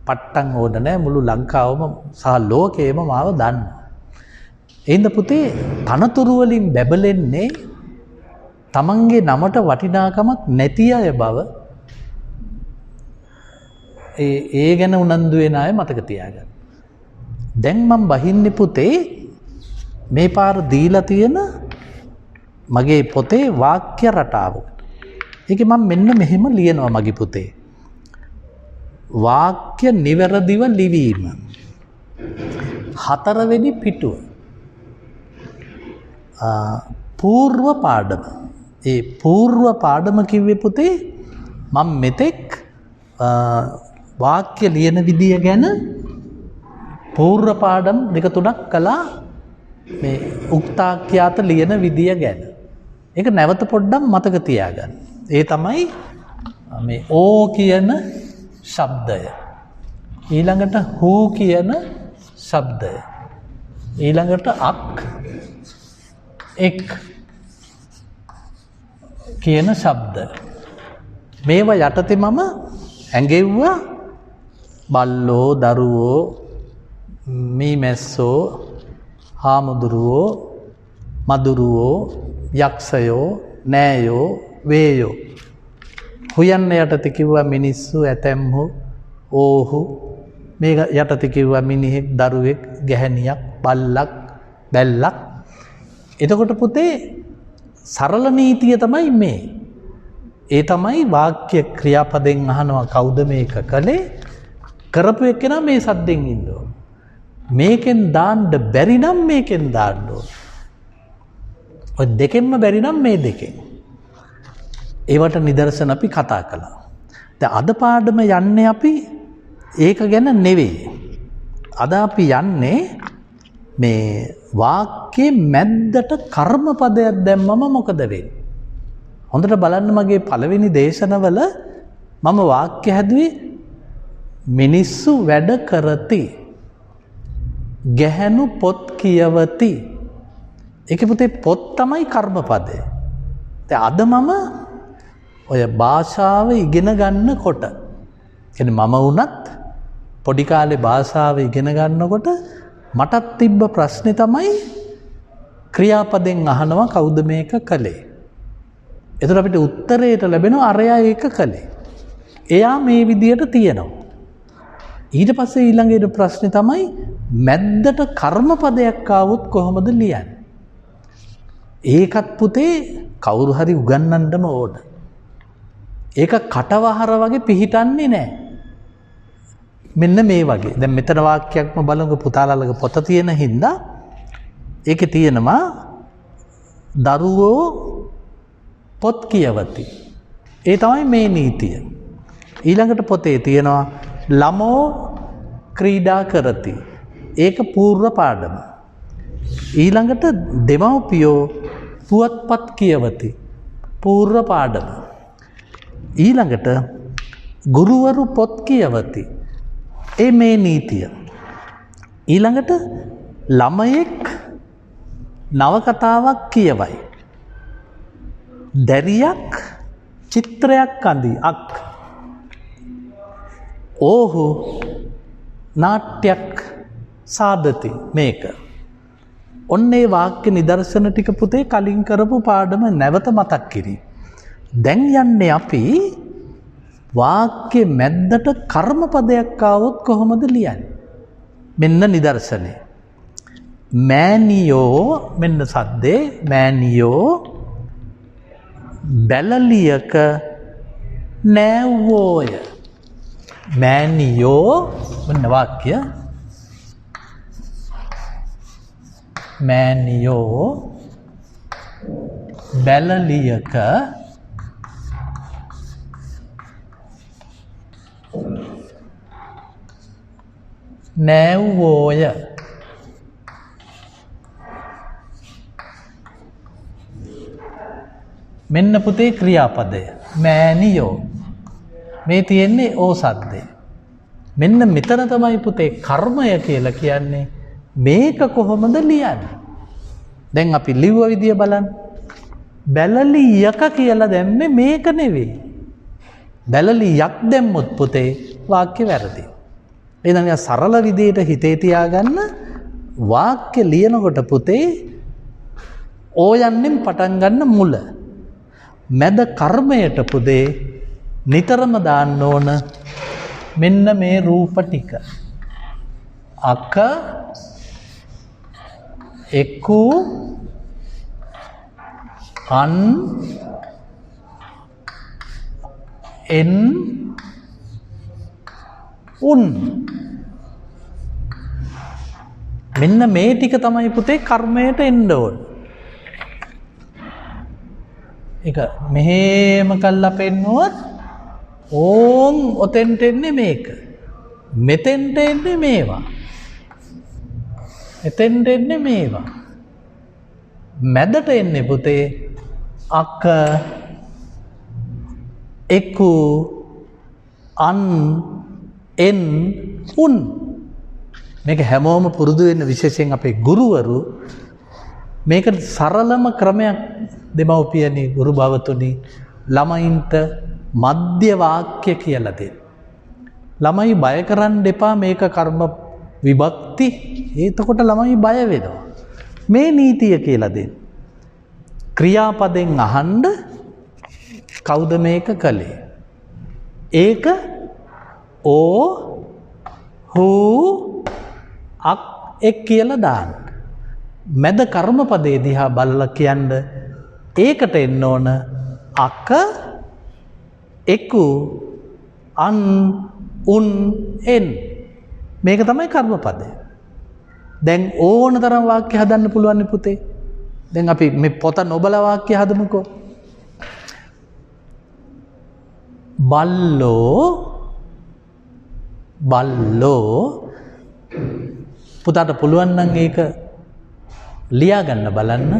පට්ටම් ඕන නැහැ. මුළු ලංකාවම සහ ලෝකෙම මාව දන්නවා. එහෙනම් පුතේ තනතුරු වලින් බැබලෙන්නේ තමන්ගේ නමට වටිනාකමක් නැති අය බව ඒ ගැන උනන්දු වෙන අය මතක තියාගන්න. දැන් මම බහින්නේ පුතේ මේ පාර දීලා තියෙන මගේ පොතේ වාක්‍ය රටාවකට. ඒකේ මම මෙන්න මෙහෙම ලියනවා මගේ පොතේ. වාක්‍ය නිවැරදිව ලිවීම. 4 වෙනි පිටුව. పూర్ව පාඩම. ඒ పూర్ව පාඩම කිව්වේ පුතේ මම මෙතෙක් වාක්‍ය ලියන විදිය ගැන పూర్ව පාඩම් 2-3ක් කළා. මේ උක්තාක්‍යාත ලියන විදිය ගැන. ඒක නැවත පොඩ්ඩක් මතක තියාගන්න. ඒ තමයි මේ ඕ කියන ශබ්දය. ඊළඟට හූ කියන ශබ්දය. ඊළඟට අක් එක් කියන ශබ්ද. මේවා යටතේ මම ඇඟෙව්වා බල්ලෝ, දරුවෝ, මීමැස්සෝ, හාමුදුරුවෝ, මදුරුවෝ, යක්ෂයෝ, නෑයෝ, වේයෝ. හුයන්න යටතේ කිව්වා මිනිස්සු, ඇතැම්හු, ඕහු. මේක යටතේ කිව්වා මිනිහෙක්, දරුවෙක්, ගැහැණියක්, බල්ලක්, බැල්ලක්. එතකොට පුතේ සරල නීතිය තමයි මේ. ඒ තමයි වාක්‍ය ක්‍රියාපදෙන් අහනවා කවුද මේක කළේ? කරපු එක්කෙනා මේ සද්දෙන් ඉන්න ඕන. මේකෙන් දාන්න බැරි නම් මේකෙන් දාන්න ඕන. ඔය දෙකෙන්ම බැරි නම් මේ දෙකෙන්. ඒවට නිදර්ශන අපි කතා කළා. දැන් අද පාඩම යන්නේ අපි ඒක ගැන නෙවෙයි. අද අපි යන්නේ මේ වාක්‍යයේ මැද්දට කර්මපදයක් දැම්මම මොකද වෙන්නේ? හොඳට බලන්න මගේ පළවෙනි දේශනවල මම වාක්‍ය හැදුවේ මිනිස්සු වැඩ කරති. ගැහැණු පොත් කියවති. ඒකේ පුතේ පොත් තමයි කර්මපදය. දැන් අද මම ඔය භාෂාව ඉගෙන ගන්නකොට කියන්නේ මම වුණත් පොඩි කාලේ භාෂාව ඉගෙන ගන්නකොට මටත් තිබ්බ ප්‍රශ්නේ තමයි ක්‍රියාපදෙන් අහනවා කවුද මේක කළේ? එතකොට අපිට උත්තරයට ලැබෙනවා අරයා ඒක කළේ. එයා මේ විදියට තියෙනවා. ඊට පස්සේ ඊළඟ ප්‍රශ්නේ තමයි මැද්දට කර්මපදයක් ආවොත් කොහොමද ලියන්නේ? ඒකත් පුතේ කවුරු හරි උගන්වන්නම ඕන. ඒක කටවහර වගේ පිහිටන්නේ නැහැ. මෙන්න මේ වගේ. දැන් මෙතන වාක්‍යයක්ම බලමු පුතාලලගේ පොත තියෙන හින්දා ඒකේ තියෙනවා දරුවෝ පොත් කියවති. ඒ තමයි මේ නීතිය. ඊළඟට පොතේ තියෙනවා ළමෝ ක්‍රීඩා කරති. ඒක పూర్ව පාඩම. ඊළඟට දෙමව්පියෝ පුවත්පත් කියවති. పూర్ව පාඩම. ඊළඟට ගුරුවරු පොත් කියවති. ඒ මේ නීතිය. ඊළඟට ළමයෙක් නවකතාවක් කියවයි. දැරියක් චිත්‍රයක් අඳි අක්. ඕහු නාට්‍යයක් සාදති මේක. ඔන්නේ වාක්‍ය නිදර්ශන ටික පුතේ කලින් කරපු පාඩම නැවත මතක් කිරි. දැන් යන්නේ අපි වාක්‍ය මැද්දට කර්මපදයක් ආවොත් කොහොමද ලියන්නේ? මෙන්න නිදර්ශනය. මෑනියෝ මෙන්න සද්දේ මෑනියෝ බැලලියක නෑවෝය. මෑණියෝ මෙන්න වාක්‍ය මෑණියෝ බැලලියක නෑව්වෝය. මෙන්න පුතේ ක්‍රියාපදය මෑණියෝ මේ තියෙන්නේ ඕසද්දේ. මෙන්න මෙතන තමයි පුතේ කර්මය කියලා කියන්නේ. මේක කොහොමද ලියන්නේ? දැන් අපි ලිව්ව විදිය බලන්න. බැලලියක කියලා දැම්මේ මේක නෙවෙයි. බැලලියක් දැම්මොත් පුතේ වාක්‍ය වැරදි. එහෙනම් සරල විදියට හිතේ තියාගන්න වාක්‍ය ලියනකොට පුතේ ඕයන්නෙන් පටන් ගන්න මුල. මැද කර්මයට පුතේ නිතරම දාන්න ඕන මෙන්න මේ රූප ටික. අක එක්කු අන් එන් උන් මෙන්න මේ ටික තමයි පුතේ කර්මයට එන්න ඕන. ඒක මෙහෙම කළා පෙන්නුවොත් ඕම් ඔතෙන්ට එන්නේ මේක. මෙතෙන්ට එන්නේ මේවා. එතෙන්ට එන්නේ මේවා. මැදට එන්නේ පුතේ අක එක්කු අන් එන් උන්. මේක හැමෝම පුරුදු වෙන්න විශේෂයෙන් අපේ ගුරුවරු මේක සරලම ක්‍රමයක් දෙමව්පියනි ගුරු භවතුනි ළමයින්ට මධ්‍ය වාක්‍ය කියලා දෙන්න. ළමයි බය කරන්න එපා මේක කර්ම විභක්ති. එතකොට ළමයි බය වෙනවා. මේ නීතිය කියලා දෙන්න. ක්‍රියාපදෙන් අහන්න කවුද මේක කළේ? ඒක ඕ හූ අක් එක් කියලා දාන්න. මැද කර්මපදයේ දිහා බලලා කියන්න ඒකට එන්න ඕන අක එක්කු අන් උන් එන්. මේක තමයි කර්මපදය. දැන් ඕන තරම් වාක්‍ය හදන්න පුළුවන් පුතේ. දැන් අපි මේ පොත නොබලා වාක්‍ය හදමුකෝ. බල්ලෝ බල්ලෝ පුතාට පුළුවන් නම් ඒක ලියා ගන්න බලන්න.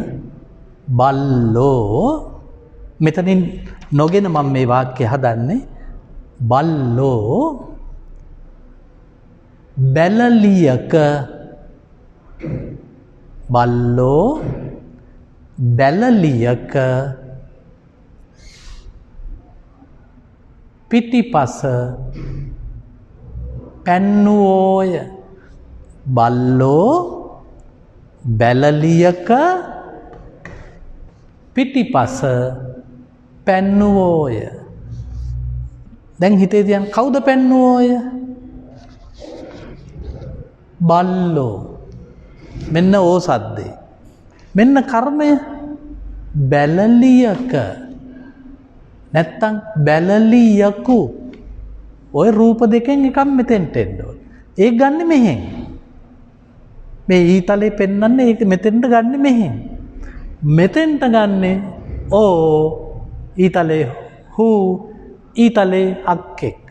බල්ලෝ මෙතනින් නොගෙන මම මේ වාක්‍ය හදන්නේ. බල්ලෝ බැලලියක බල්ලෝ බැලලියක පිටිපස පැන්නුවෝය. බල්ලෝ බැලලියක පිටිපස පැන්නුවෝය. දැන් හිතේ තියන් කවුද පැන්නුවෝය? බල්ලෝ. මෙන්න ඕසද්දේ. මෙන්න කර්මය බැලලියක නැත්තම් බැලලියකු. ඔය රූප දෙකෙන් එකක් මෙතෙන්ට එන්න ඕන. ඒක ගන්න මෙහෙන්. මේ ඊතලේ පෙන්වන්නේ ඒක මෙතෙන්ට ගන්න මෙහෙන්. මෙතෙන්ට ගන්නේ ඕ ඊතලේ හූ ඊතලේ අක්කෙක්.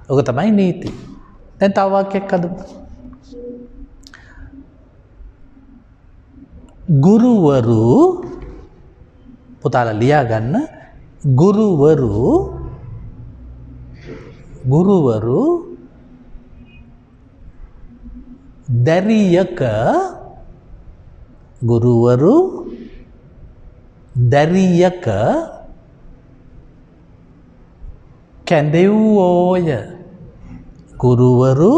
ඔක තමයි නීති. දැන් තව වාක්‍යයක් හදමු. ගුරුවරු පුතාලා ලියා ගන්න. ගුරුවරු දැරියක කැඳෙව්වෝය. ගුරුවරු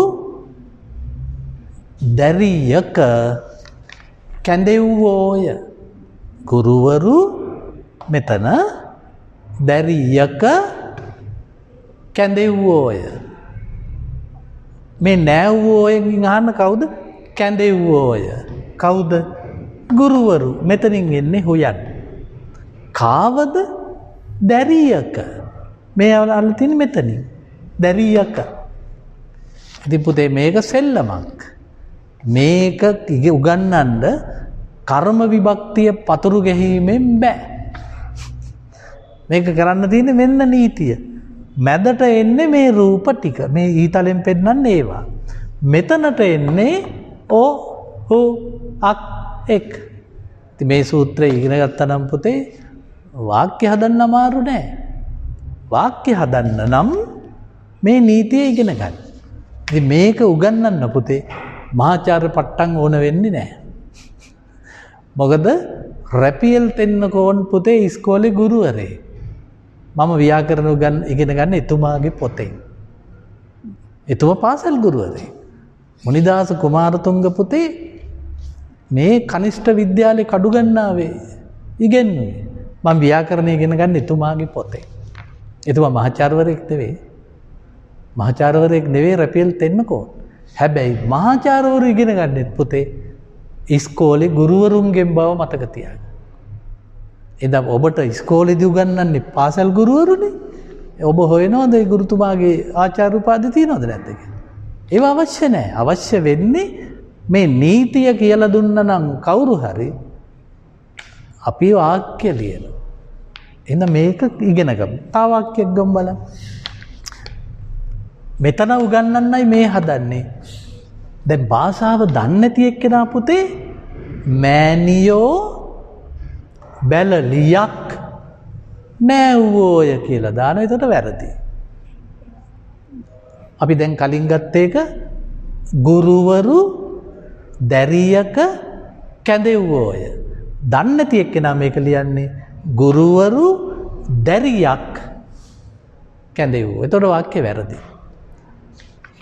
දැරියක කැඳෙව්වෝය. ගුරුවරු මෙතන දැරියක කැඳෙව්වෝය. මේ නෑව්වෝයෙන් අහන්න කවුද? කැඳෙව්වෝය. කවුද? ගුරුවරු. මෙතනින් එන්නේ හොයන්. කාවද? දැරියක. මේ අල්ල තියෙන මෙතනින්. දැරියක. ඉතින් පුතේ මේක සෙල්ලමක්. මේක උගන්වන්න කර්ම විභක්තිය පතුරු ගැහිීමෙන් බෑ. මේක කරන්න තියෙන්නේ මෙන්න නීතිය. මැදට එන්නේ මේ රූප ටික. මේ ඊතලෙන් පෙන්නන්නේ ඒවා. මෙතනට එන්නේ ඕ හු අක් එක්. ඉතින් මේ සූත්‍රය ඉගෙන ගත්තා නම් පුතේ වාක්‍ය හදන්න අමාරු නෑ. වාක්‍ය හදන්න නම් මේ නීතිය ඉගෙන ගන්න. ඉතින් මේක උගන්වන්න පුතේ මහාචාර්ය පට්ටම් ඕන වෙන්නේ නෑ. මොකද රැපියල් තෙන්නකෝන් පුතේ ඉස්කෝලේ ගුරුවරේ. මම ව්‍යාකරණ ඉගෙන ගන්න එතුමාගේ පොතෙන්. එතුමා පාසල් ගුරුවරේ. මුනිදාස කුමාරතුංග පුතේ මේ කනිෂ්ඨ විද්‍යාලේ කඩුගන්නාවේ ඉගෙනුවේ. මම ව්‍යාකරණ ඉගෙන ගන්න එතුමාගේ පොතේ. එතුමා මහාචාර්යවරයෙක් නෙවෙයි. මහාචාර්යවරයෙක් නෙවෙයි රැපියල් තෙන්නකෝන්. හැබැයි මහාචාර්යවරු ඉගෙන ගන්නෙත් පුතේ ඉස්කෝලේ ගුරුවරුන්ගෙන් බව මතක තියාගන්න. එදා ඔබට ඉස්කෝලේදී උගන්වන්නේ පාසල් ගුරුවරුනේ. ඔබ හොයනවද ඒ ගුරුතුමාගේ ආචාර්ය උපාධි තියනවද නැද්ද කියලා? ඒව අවශ්‍ය නැහැ. අවශ්‍ය වෙන්නේ මේ නීතිය කියලා දුන්නා නම් කවුරු හරි අපි වාක්‍ය ලියනවා. එහෙනම් මේක ඉගෙන ගමු. තව වාක්‍යයක් ගමු බලන්න. මෙතන උගන්වන්නයි මේ හදන්නේ. දැන් භාෂාව දන්නේ නැති එක්කෙනා පුතේ මෑනියෝ බැලලියක් නෑව්වෝය කියලා දාන එතකොට වැරදි. අපි දැන් කලින් ගත්ත එක ගුරුවරු දැරියක කැඳෙව්වෝය. දන්නේ නැති එක්කෙනා මේක ලියන්නේ ගුරුවරු දැරියක් කැඳෙව්වෝ. එතකොට වාක්‍ය වැරදි.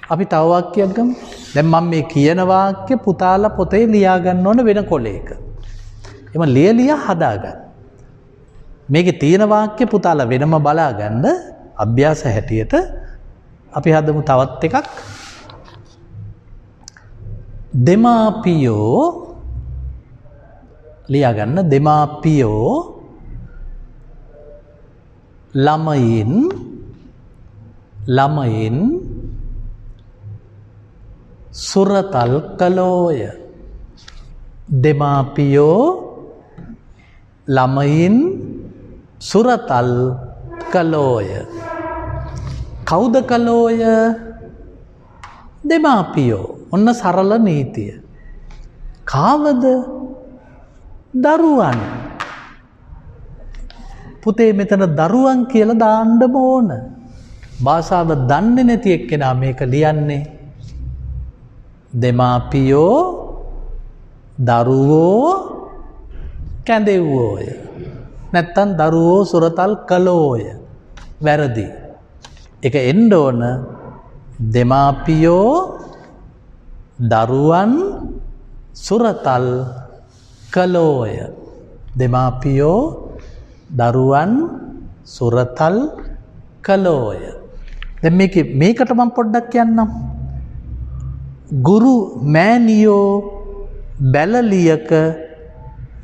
අපි තව වාක්‍යයක් ගමු. දැන් මම මේ කියන වාක්‍ය පුතාලා පොතේ ලියා ගන්න ඕන වෙන කොලයක. එම ලියලියා හදාගන්න. මේකේ තියෙන වාක්‍ය පුතාලා වෙනම බලා ගන්න අභ්‍යාස හැටියට අපි හදමු තවත් එකක්. දෙමාපියෝ ලියා ගන්න දෙමාපියෝ ළමයින් සුරතල් කළෝය. දෙමාපියෝ ළමයින් සුරතල් කළෝය. කවුද කළෝය? දෙමාපියෝ. ඔන්න සරල නීතිය. කාවද? දරුවන්. පුතේ මෙතන දරුවන් කියලා දාන්න ඕන. භාෂාව දන්නේ නැති එක්කෙනා මේක ලියන්නේ දෙමාපියෝ දරුවෝ කැඳෙව්වෝය. නැත්තම් දරුවෝ සුරතල් කළෝය. වැරදි. ඒක එන්න ඕන දෙමාපියෝ දරුවන් සුරතල් කළෝය. දෙමාපියෝ දරුවන් සුරතල් කළෝය. දැන් මේකට මම පොඩ්ඩක් කියන්නම්. ගුරු මෑනියෝ බැලලියක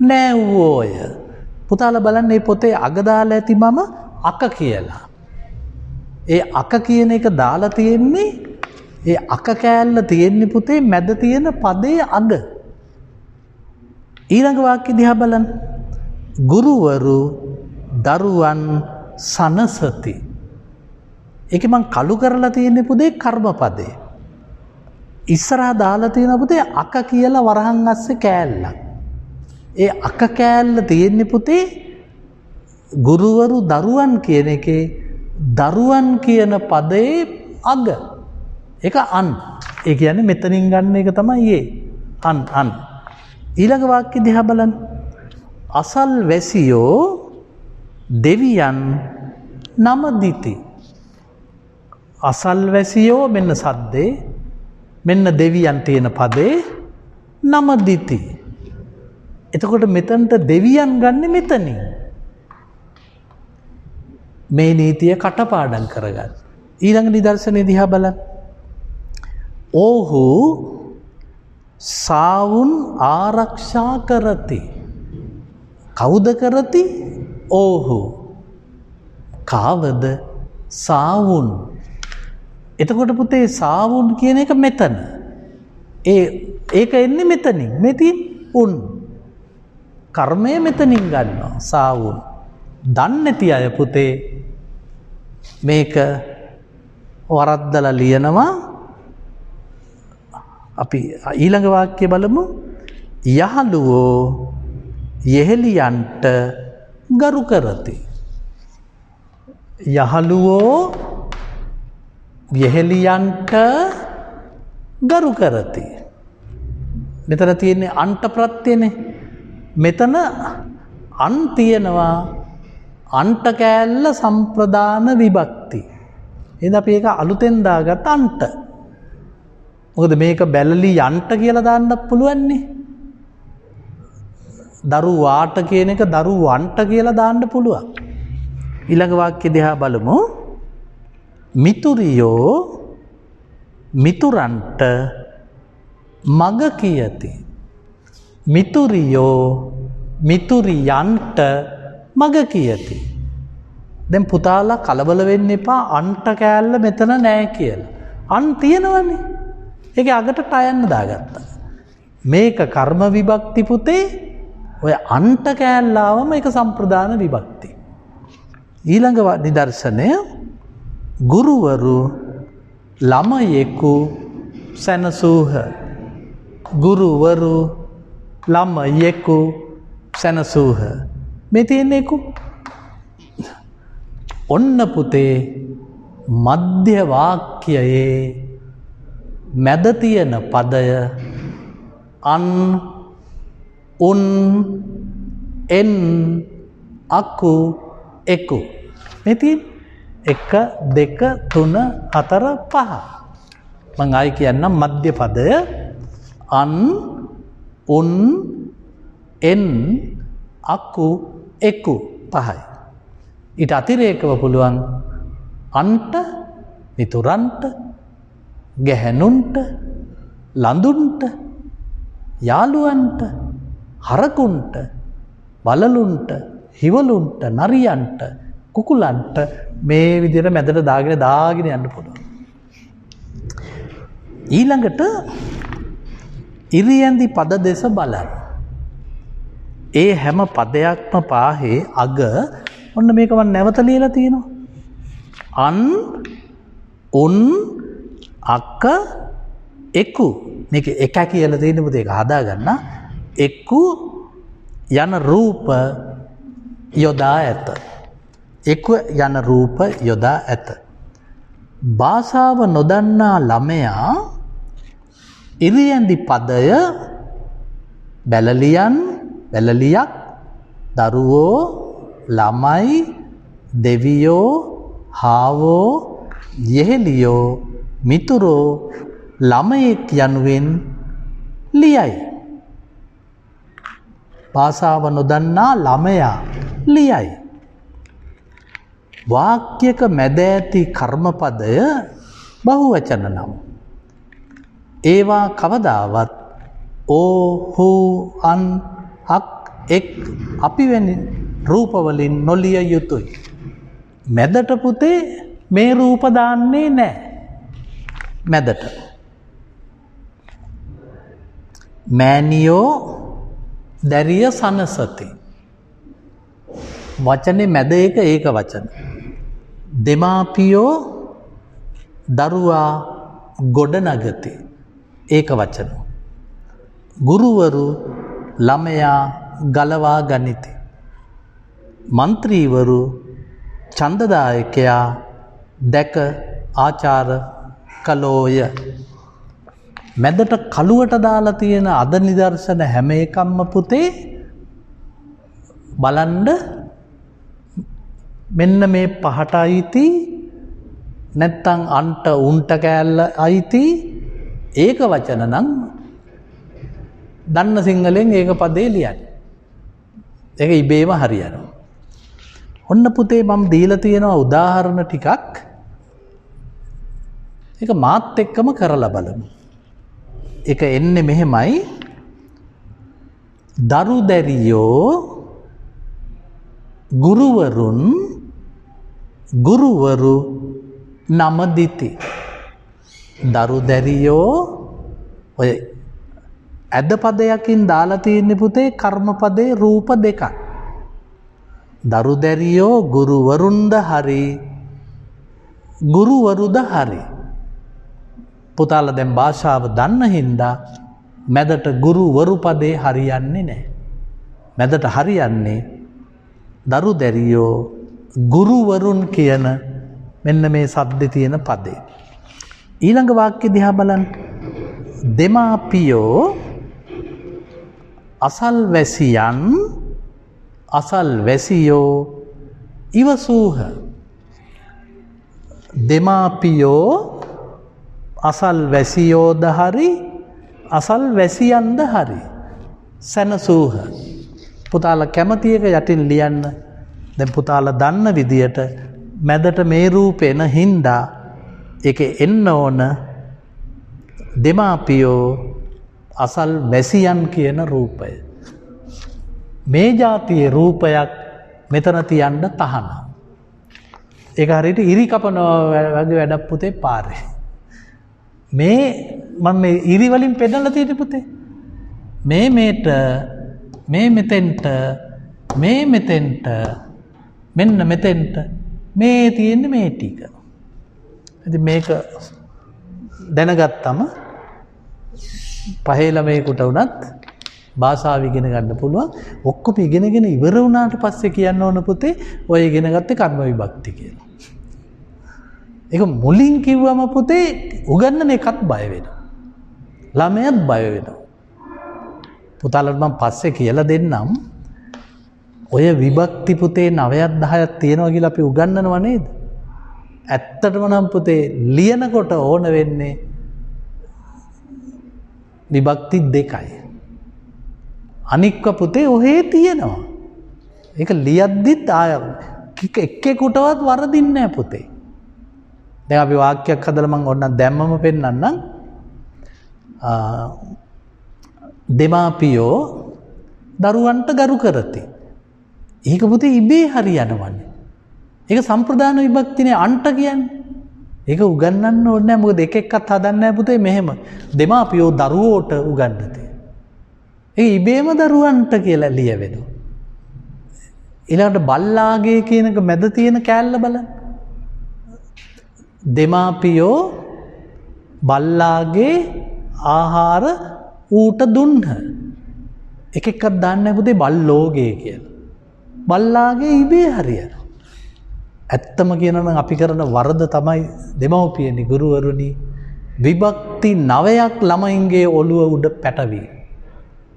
නෑව්වෝය. පුතාලා බලන්න මේ පොතේ අග දාලා ඇති මම අක කියලා. ඒ අක කියන එක දාලා තියෙන්නේ ඒ අක කෑල්ල තියෙන්නේ පුතේ මැද තියෙන පදයේ අග. ඊළඟ වාක්‍ය දිහා බලන්න. ගුරුවරු දරුවන් සනසති. ඒක මං කළු කරලා තියෙන්නේ පුතේ කර්මපදේ. ඉස්සරහා දාලා තියෙන පුතේ අක කියලා වරහන් අස්සේ කෑල්ලක්. ඒ අක කෑල්ල තියෙන්නේ පුතේ ගුරුවරු දරුවන් කියන එකේ දරුවන් කියන පදයේ අග. ඒක අන්. ඒ කියන්නේ මෙතනින් ගන්න එක තමයි ඒ. අන්. ඊළඟ වාක්‍ය දිහා බලන්න. අසල් වැසියෝ දෙවියන් නමදිති. අසල් වැසියෝ මෙන්න සද්දේ මෙන්න දෙවියන් තියෙන පදේ නමදිති. එතකොට මෙතනට දෙවියන් ගන්න මෙතනින්. මේ නීතිය කටපාඩම් කරගන්න. ඊළඟ නිදර්ශනය දිහා බලන්න. ඔහු සාවුන් ආරක්ෂා කරති. කවුද කරති? ඔහු. කාවද? සාවුන්. එතකොට පුතේ සාවුන් කියන එක මෙතන. ඒක එන්නේ මෙතනින්. මෙතින් උන්. කර්මය මෙතනින් ගන්නවා සාවුන්. දන්නේ නැති අය පුතේ මේක වරද්දලා ලියනවා. අපි ඊළඟ වාක්‍ය බලමු. යහළුවෝ යෙහෙලියන්ට ගරු කරති. යහළුවෝ යෙහෙලියන්ට ගරු කරති. මෙතන තියෙන්නේ අන්ට ප්‍රත්‍යයනේ. මෙතන අන් තියෙනවා අන්ට කෑල්ල සම්ප්‍රදාන විභක්ති. එහෙනම් අපි ඒක අලුතෙන් දාගත්ත අන්ට. මොකද මේක බැලලි යන්ට කියලා දාන්න පුළුවන් නේ. දරුවාට කියන එක දරුවන්ට කියලා දාන්න පුළුවන්. ඊළඟ වාක්‍ය දිහා බලමු. මිතුරියෝ මිතුරන්ට මග කියති. මිතුරියෝ මිතුරියන්ට මග කියති. දැන් පුතාලා කලබල වෙන්න එපා අන්ට කෑල්ල මෙතන නෑ කියලා. අන් තියෙනවනේ. ඒකේ අගට ටයන්න දාගත්තා. මේක කර්ම විභක්ති පුතේ. ඔය අන්ට කෑල්ලාවම ඒක සම්ප්‍රදාන විභක්ති. ඊළඟ නිදර්ශනය ගුරුවරු ළමයෙකු සැනසූහ. ගුරුවරු ළමයෙකු සැනසූහ. මේ තියෙන්නේ එකු. ඔන්න පුතේ මධ්‍ය වාක්‍යයේ මැද තියෙන පදය අන් උන් එන් අකු එකු. මේ තියෙන්නේ 1 2 3 4 5. මම ආයි කියන්නම් මධ්‍ය පදය අන් උන් එන් අකු එකු 5යි. ඊට අතිරේකව පුළුවන් අන්ට මිතුරන්ට ගැහැණුන්ට ලඳුන්ට යාළුවන්ට හරකුන්ට බලලුන්ට හිවලුන්ට නරියන්ට කුකුලන්ට මේ විදිහට මැදට දාගෙන යන්න පුළුවන්. ඊළඟට ඉරියැන්දි පද දෙස බලන්න. ඒ හැම පදයක්ම පාහේ අග ඔන්න මේක මම නැවත ලියලා තියෙනවා. අන් උන් අක්ක එකු මේක එක කියලා තියෙන පුතේ ඒක හදාගන්න. එකු යන රූප යොදා ඇත. එකු යන රූප යොදා ඇත. භාෂාව නොදන්නා ළමයා ඉරියැන්දි පදය බැලලියන් බැලලියක් දරුවෝ ළමයි දෙවියෝ හාවෝ යෙහෙලියෝ මිතුරෝ ළමයෙක් යනුවෙන් ලියයි. භාෂාව නොදන්නා ළමයා ලියයි. වාක්‍යක මැද ඇති කර්මපදය බහුවචන නම්. ඒවා කවදාවත් ඕ හූ අන් අක් එක් අපි වැනි රූපවලින් නොලිය යුතුයි. මැදට පුතේ මේ රූප දාන්නේ නැහැ. මැදට මෑනියෝ දැරිය සනසති. වචනේ මැද එක ඒක වචන. දෙමාපියෝ දරුවා ගොඩනගති. ඒක වචන. ගුරුවරු ළමයා ගලවා ගනිති. මන්ත්‍රීවරු ඡන්දදායකයා දැක ආචාර කළෝය. මැදට කළුවට දාලා තියෙන අද නිදර්ශන හැම එකක්ම පුතේ බලන්න මෙන්න මේ පහට අයිති නැත්තම් අන්ට උන්ට කෑල්ල අයිති ඒක වචන නම් දන්න සිංහලෙන් ඒක පදේ ලියන්න. ඒක ඉබේම හරියනවා. ඔන්න පුතේ මම දීලා තියෙනවා උදාහරණ ටිකක්. ඒක මාත් එක්කම කරලා බලමු. ඒක එන්නේ මෙහෙමයි. දරු දැරියෝ ගුරුවරුන් ගුරුවරු නම දිති. දරු දැරියෝ ඔය ඇද පදයකින් දාලා තියෙන්නේ පුතේ කර්මපදේ රූප දෙකක්. දරු දැරියෝ ගුරුවරුන්ද හරි ගුරුවරුද හරි. පුතාලා දැන් භාෂාව දන්න හින්දා මැදට ගුරුවරු පදේ හරියන්නේ නැහැ. මැදට හරියන්නේ දරු දැරියෝ ගුරුවරුන් කියන මෙන්න මේ શબ્දේ තියෙන පදේ. ඊළඟ වාක්‍ය දිහා බලන්න. දෙමාපියෝ අසල්වැසියෝ ඉවසූහ. දෙමාපියෝ අසල්වැසියෝද හරි අසල්වැසියන්ද හරි සැනසූහ. පුතාලා කැමති එක යටින් ලියන්න. දැන් පුතාලා දන්න විදියට මැදට මේ රූපේන හින්දා ඒකේ එන්න ඕන දෙමාපියෝ අසල්වැසියන් කියන රූපය. මේ જાතියේ රූපයක් මෙතන තියන්න තහනම්. ඒක හරියට ඉරි කපනවා වගේ වැඩක් පුතේ පාරේ. මේ මම මේ ඉරි වලින් පෙන්නලා තියෙන්නේ පුතේ. මේ මෙතෙන්ට මෙන්න මෙතෙන්ට මේ තියෙන්නේ මේ ටික. ඉතින් මේක දැනගත්තම පහේ ළමයෙකුට වුණත් භාෂාව ඉගෙන ගන්න පුළුවන්. ඔක්කොම ඉගෙනගෙන ඉවර වුණාට පස්සේ කියන්න ඕන පුතේ ඔය ඉගෙන ගත්තේ කර්ම විභක්ති කියලා. ඒක මුලින් කිව්වම පුතේ උගන්නන එකත් බය වෙනවා. ළමයාත් බය වෙනවා. පුතාලට මම පස්සේ කියලා දෙන්නම්. ඔය විභක්ති පුතේ 9ක් 10ක් තියෙනවා කියලා අපි උගන්නනවා නේද? ඇත්තටම නම් පුතේ ලියනකොට ඕන වෙන්නේ විභක්ති 2යි. අනික්ක පුතේ ඔහේ තියෙනවා. ඒක ලියද්දිත් එක්කෙකුටවත් වරදින්නේ නැහැ පුතේ. දැන් අපි වාක්‍යයක් හදලා මම ඕනනම් දැම්මම පෙන්නන්නම්. දෙමාපියෝ දරුවන්ට ගරු කරති. ඒක පුතේ ඉබේ හරියනවනේ. ඒක සම්ප්‍රදාන විභක්තිනේ අන්ට කියන්නේ. ඒක උගන්වන්න ඕනේ නැහැ. මොකද එක එකක්වත් හදන්නේ නැහැ පුතේ මෙහෙම. දෙමාපියෝ දරුවෝට උගන්වති. ඒ ඉබේම දරුවන්ට කියලා ලියවෙනවා. ඊළඟට බල්ලාගේ කියනක මැද තියෙන කෑල්ල බලන්න. දෙමාපියෝ බල්ලාගේ ආහාර ඌට දුන්හ. එක එකක් දාන්න නැහැ පුතේ බල්ලෝගේ කියලා. බල්ලාගේ ඉබේ හරියනවා. ඇත්තම කියනවා නම් අපි කරන වරද තමයි දෙමව්පියනි ගුරුවරුනි විභක්ති 9ක් ළමයින්ගේ ඔළුව උඩ පැටවි.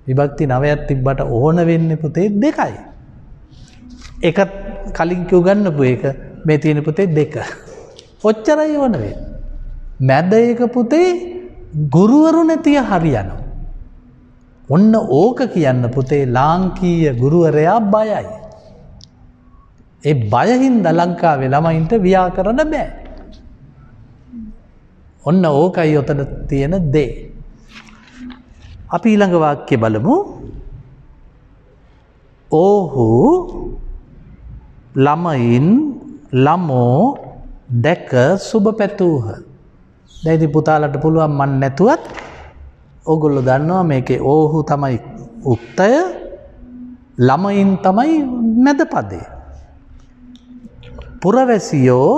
විභක්ති 9ක් තිබ්බට ඕන වෙන්නේ පුතේ 2යි. එක කලින් කිව්ගන්නපු එක මේ තියෙන පුතේ 2. ඔච්චරයි ඕන වෙන්නේ. මැද එක පුතේ ගුරුවරු නැතිව හරියනවා. ඔන්න ඕක කියන්න පුතේ ලාංකීය ගුරුවරයා බයයි. ඒ බයින්ද ලංකාවේ ළමයින්ට ව්‍යාකරණ බෑ. ඔන්න ඕකයි ඔතන තියෙන දේ. අපි ඊළඟ වාක්‍ය බලමු. ඕහු ළමෝ දැක සුබ පැතූහ. දැන් ඉතින් පුතාලට පුළුවන් මන් නැතුවත් ඕගොල්ලෝ දන්නවා මේකේ ඕහු තමයි උක්තය ළමයින් තමයි මැද පදේ. පුරවැසියෝ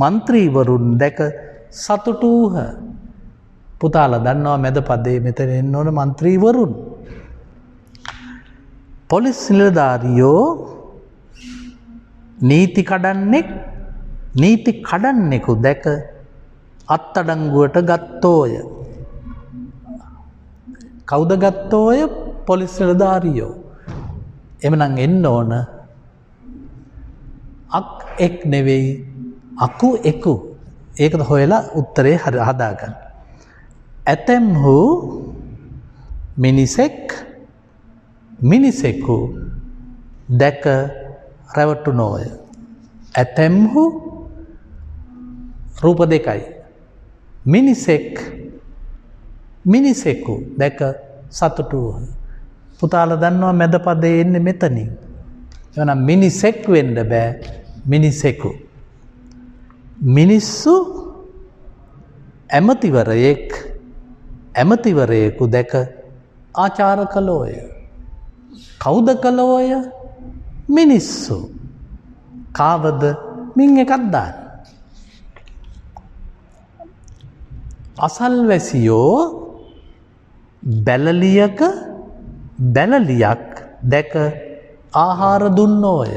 මන්ත්‍රීවරුන් දැක සතුටුහ. පුතාලා දන්නවා මැද පදේ මෙතන එන්න ඕන මන්ත්‍රීවරුන්. පොලිස් නිලධාරියෝ නීති කඩන්නෙකු දැක අත්අඩංගුවට ගත්තෝය. කවුද ගත්තෝය? පොලිස් නිලධාරියෝ. එමනම් එන්න ඕන එක් නෙවෙයි අකු එකු. ඒකද හොයලා උත්තරේ හදාගන්න. ඇතැම්හු මිනිසෙකු දැක රැවටුනෝය. ඇතැම්හු රූප 2යි. මිනිසෙකු දැක සතුටුහ. පුතාලා දන්නවා මැද පදේ එන්නේ මෙතනින්. එවනම් මිනිසෙක් වෙන්න බෑ මිනිසෙකු. මිනිස්සු ඇමතිවරයෙකු දැක ආචාර කළෝය. කවුද කළෝය? මිනිස්සු. කාවද? මින් එකක් දාන්න. අසල්වැසියෝ බැලලියක බැලලියක් දැක ආහාර දුන්නෝය.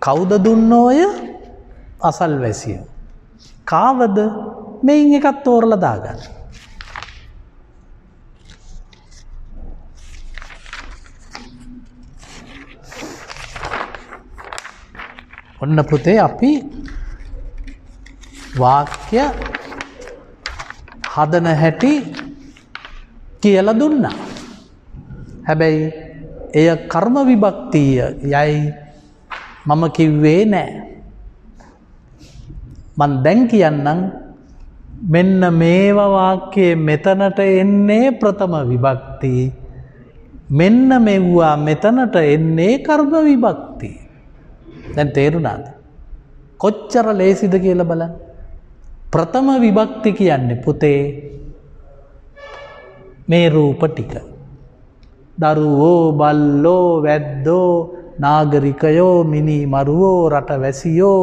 කවුද දුන්නෝය? අසල්වැසියෝ. කාවද? මෙයින් එකක් තෝරලා දාගන්න. ඔන්න පුතේ අපි වාක්‍ය හදන හැටි කියලා දුන්නා. හැබැයි එය කර්ම විභක්තිය යයි මම කිව්වේ නෑ. මන් දැන් කියන්නම් මෙන්න මේව වාක්‍යයේ මෙතනට එන්නේ ප්‍රථම විභක්ති. මෙන්න මෙව්වා මෙතනට එන්නේ කර්ම විභක්ති. දැන් තේරුණාද? කොච්චර ලේසිද කියලා බලන්න. ප්‍රථම විභක්ති කියන්නේ පුතේ මේ රූප ටික. දරුවෝ, බල්ලෝ, වැද්දෝ, නාගරිකයෝ, මිනි මරුවෝ, රටවැසියෝ,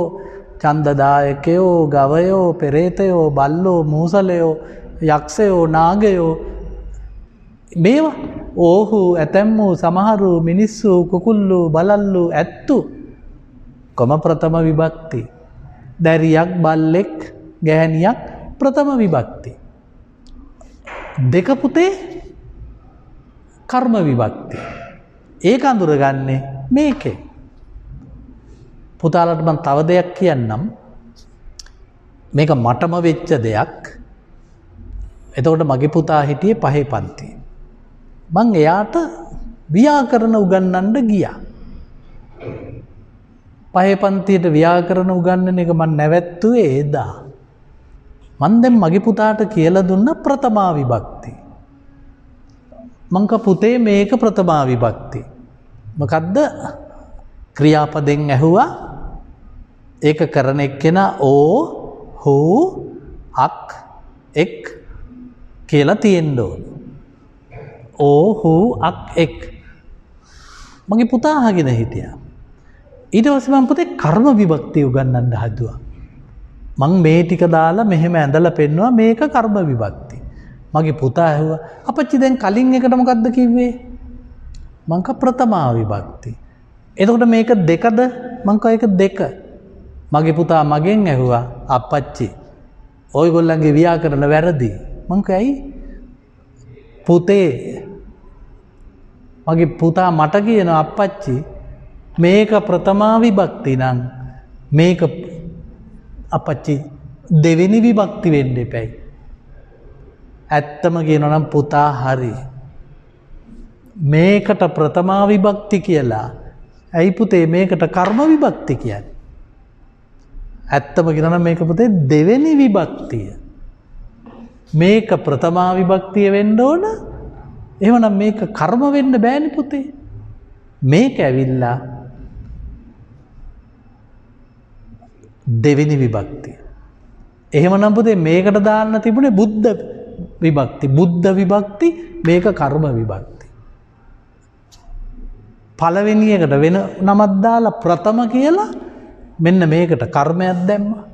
ඡන්දදායකයෝ, ගවයෝ, පෙරේතයෝ, බල්ලෝ, මූසලයෝ, යක්ෂයෝ, නාගයෝ, මේවා ඕහු, ඇතැම්මු, සමහරු, මිනිස්සු, කුකුල්ලු, බලල්ලු, ඇත්තු කොම ප්‍රථම විභක්ති. දැරියක්, බල්ලෙක්, ගැහැණියක් ප්‍රථම විභක්ති. දෙක පුතේ කර්ම විභක්ති. ඒක අඳුරගන්නේ මේකේ. පුතාලට මම තව දෙයක් කියන්නම්. මේක මටම වෙච්ච දෙයක්. එතකොට මගේ පුතා හිටියේ 5 පන්තියේ. මං එයාට ව්‍යාකරණ උගන්වන්න ගියා. 5 පන්තියට ව්‍යාකරණ උගන්වන එක මම නැවැත්තුවේ එදා. මං දැන් මගේ පුතාට කියලා දුන්න ප්‍රථමා විභක්ති. මං ක පුතේ මේක ප්‍රථමා විභක්ති. මොකද්ද? ක්‍රියාපදෙන් ඇහුවා. ඒක කරන එක්කෙනා ඕ, හූ, අක්, එක් කියලා තියෙන්න ඕන. ඕ, හූ, අක්, එක්. මගේ පුතා අහගෙන හිටියා. ඊට පස්සේ මම පුතේ කර්ම විභක්තිය උගන්වන්න හදුවා. මං මේ ටික දාලා මෙහෙම ඇඳලා පෙන්නවා මේක කර්ම විභක්ති. මගේ පුතා ඇහුවා අපච්චි දැන් කලින් එකට මොකද්ද කිව්වේ? මං කව ප්‍රථමා විභක්ති. එතකොට මේක දෙකද? මං කව ඒක දෙක. මගේ පුතා මගෙන් ඇහුවා අපච්චි ඔයගොල්ලන්ගේ ව්‍යාකරණ වැරදි. මං කව ඇයි? පුතේ මගේ පුතා මට කියනවා අපච්චි මේක ප්‍රථමා විභක්ති නම් මේක අපච්චි දෙවෙනි විභක්ති වෙන්න එපැයි. ඇත්තම කියනවා නම් පුතා හරි. මේකට ප්‍රථමා විභක්ති කියලා. ඇයි පුතේ මේකට කර්ම විභක්ති කියන්නේ? ඇත්තම කියනවා නම් මේක පුතේ දෙවෙනි විභක්තිය. මේක ප්‍රථමා විභක්තිය වෙන්න ඕන. එහෙමනම් මේක කර්ම වෙන්න බෑනේ පුතේ. මේක ඇවිල්ලා දෙවෙනි විභක්තිය. එහෙමනම් පුතේ මේකට දාන්න තිබුණේ බුද්ධ විභක්ති. බුද්ධ විභක්ති මේක කර්ම විභක්ති. පළවෙනි එකට වෙන නමක් දාලා ප්‍රථම කියලා මෙන්න මේකට කර්මයක් දැම්මා.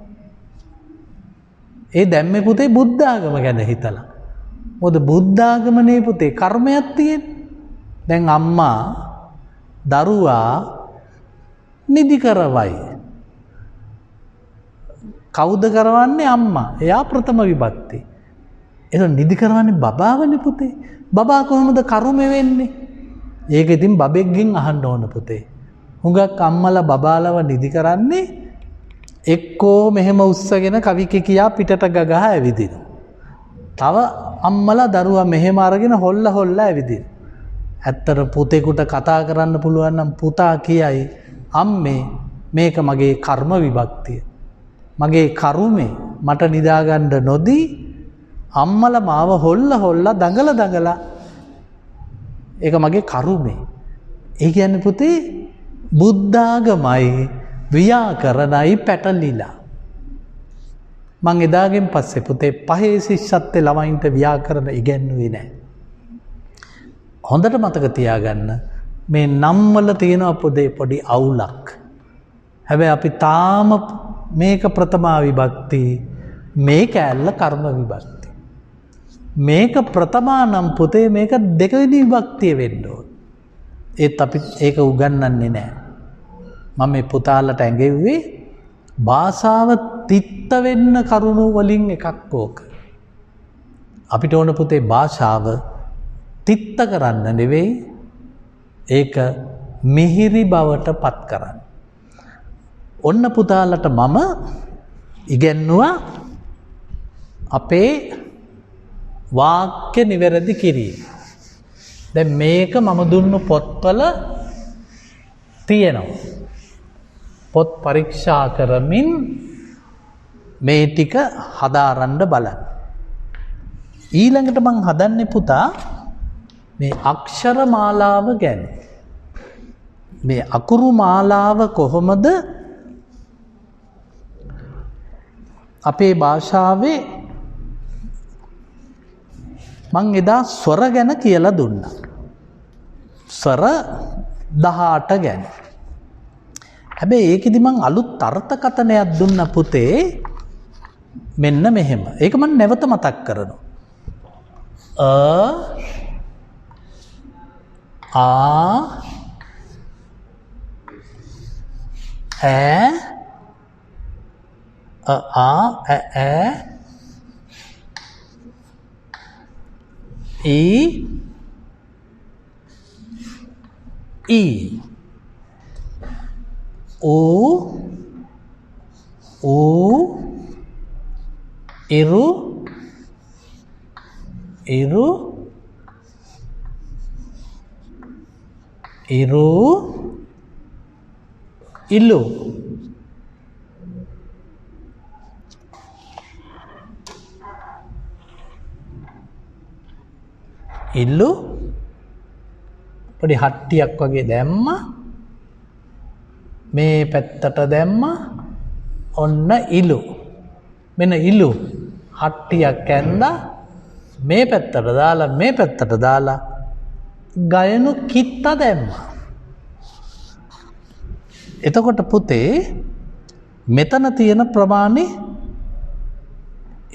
ඒ දැම්මේ පුතේ බුද්ධ ආගම ගැන හිතලා. මොකද බුද්ධ ආගමනේ පුතේ කර්මයක් තියෙන්නේ. දැන් අම්මා දරුවා නිදි කරවයි. කවුද කරවන්නේ? අම්මා. එයා ප්‍රථම විභක්ති. එහෙනම් නිදි කරවන්නේ බබාවනේ පුතේ. බබා කොහොමද කර්ම වෙන්නේ? ඒක ඉතින් බබෙක්ගෙන් අහන්න ඕන පුතේ. හුඟක් අම්මලා බබාලව නිදි කරන්නේ එක්කෝ මෙහෙම උස්සගෙන කවික කියා පිටට ගගහ ඇවිදිනවා. තව අම්මලා දරුවා මෙහෙම අරගෙන හොල්ල ඇවිදිනවා. ඇත්තට පුතේකට කතා කරන්න පුළුවන් නම් පුතා කියයි අම්මේ මේක මගේ කර්ම විභක්තිය. මගේ කරුමේ මට නිදාගන්න නොදී අම්මලා මාව හොල්ල දඟලා ඒක මගේ කරුමේ. ඒ කියන්නේ පුතේ බුද්ධාගමයි ව්‍යාකරණයි පැටලිලා. මං එදාගෙන් පස්සේ පුතේ 5 ශිෂ්‍යත්වයේ ළමයින්ට ව්‍යාකරණ ඉගෙනුවේ නැහැ. හොඳට මතක තියාගන්න මේ නම් වල තියෙන පොඩි අවුලක්. හැබැයි අපි තාම මේක ප්‍රථමා විභක්ති, මේක ඇල්ල කර්ම විභක්ති. මේක ප්‍රථමා නම් පුතේ මේක දෙකවෙනි විභක්තිය වෙන්න ඕන. ඒත් අපි ඒක උගන්වන්නේ නැහැ. මම මේ පුතාලට ඇඟෙව්වේ භාෂාව තිත්ත වෙන්න කරුණු වලින් එකක් ඕක. අපිට ඕන පුතේ භාෂාව තිත්ත කරන්න නෙවෙයි, ඒක මිහිරි බවට පත් කරන්න. ඔන්න පුතාලට මම ඉගෙනුවා අපේ වාක්‍ය නිවැරදි කිරීම. දැන් මේක මම දුන්නු පොත්වල තියෙනවා. පොත් පරීක්ෂා කරමින් මේ ටික හදාරන්න බලන්න. ඊළඟට මං හදන්නේ පුතා මේ අක්ෂර මාලාව ගැන. මේ අකුරු මාලාව කොහොමද අපේ භාෂාවේ මං එදා ස්වර ගැන කියලා දුන්නා. ස්වර 18 ගැන. හැබැයි ඒකෙදි මං අලුත් අර්ථකථනයක් දුන්න පුතේ මෙන්න මෙහෙම. ඒක මම නැවත මතක් කරනවා. ඉරු ඉලු ඉල්ලු පොඩි හට්ටියක් වගේ දැම්ම, මේ පැත්තට දැම්ම, ඔන්න ඉලු. මෙන්න ඉලු හට්ටියක් ඇන්දා මේ පැත්තට දාලා, මේ පැත්තට දාලා ගයනු කිත්ත දැම්මා. එතකොට පුතේ මෙතන තියෙන ප්‍රමාණය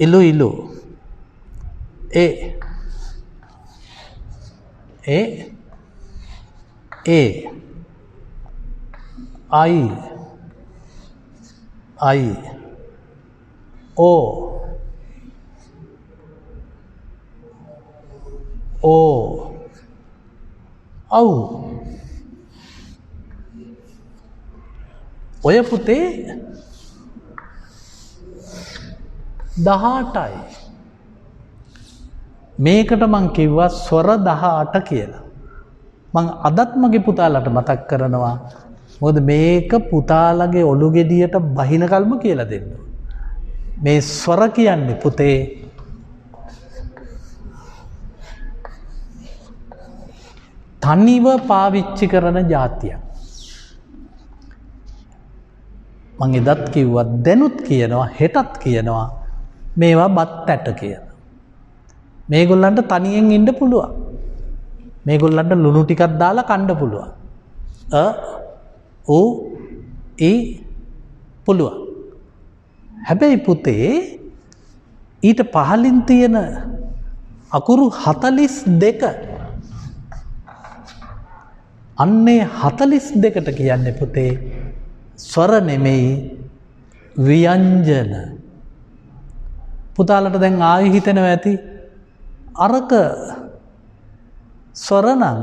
ඉලු ඉලු I O ఔ. ඔය පුතේ 18යි. මේකට මං කිව්වා ස්වර 18 කියලා. මං අදත් මගේ පුතාලට මතක් කරනවා. මොකද මේක පුතාලගේ ඔලු ගෙඩියට බහින කල්ම කියලා දෙන්න. මේ ස්වර කියන්නේ පුතේ තනිව පාවිච්චි කරන જાතියක්. මං එදත් කිව්වා, දැනුත් කියනවා, හෙටත් කියනවා මේවා බත් ඇට කියලා. මේගොල්ලන්ට තනියෙන් ඉන්න පුළුවන්. මේගොල්ලන්ට ලුණු ටිකක් දාලා කන්න පුළුවන්. පුළුවන්. හැබැයි පුතේ ඊට පහලින් තියෙන අකුරු 42, අන්නේ 42ට කියන්නේ පුතේ ස්වර නෙමෙයි ව්‍යංජන. පුතාලට දැන් ආයෙ හිතෙනවා ඇති අරක ස්වර නම්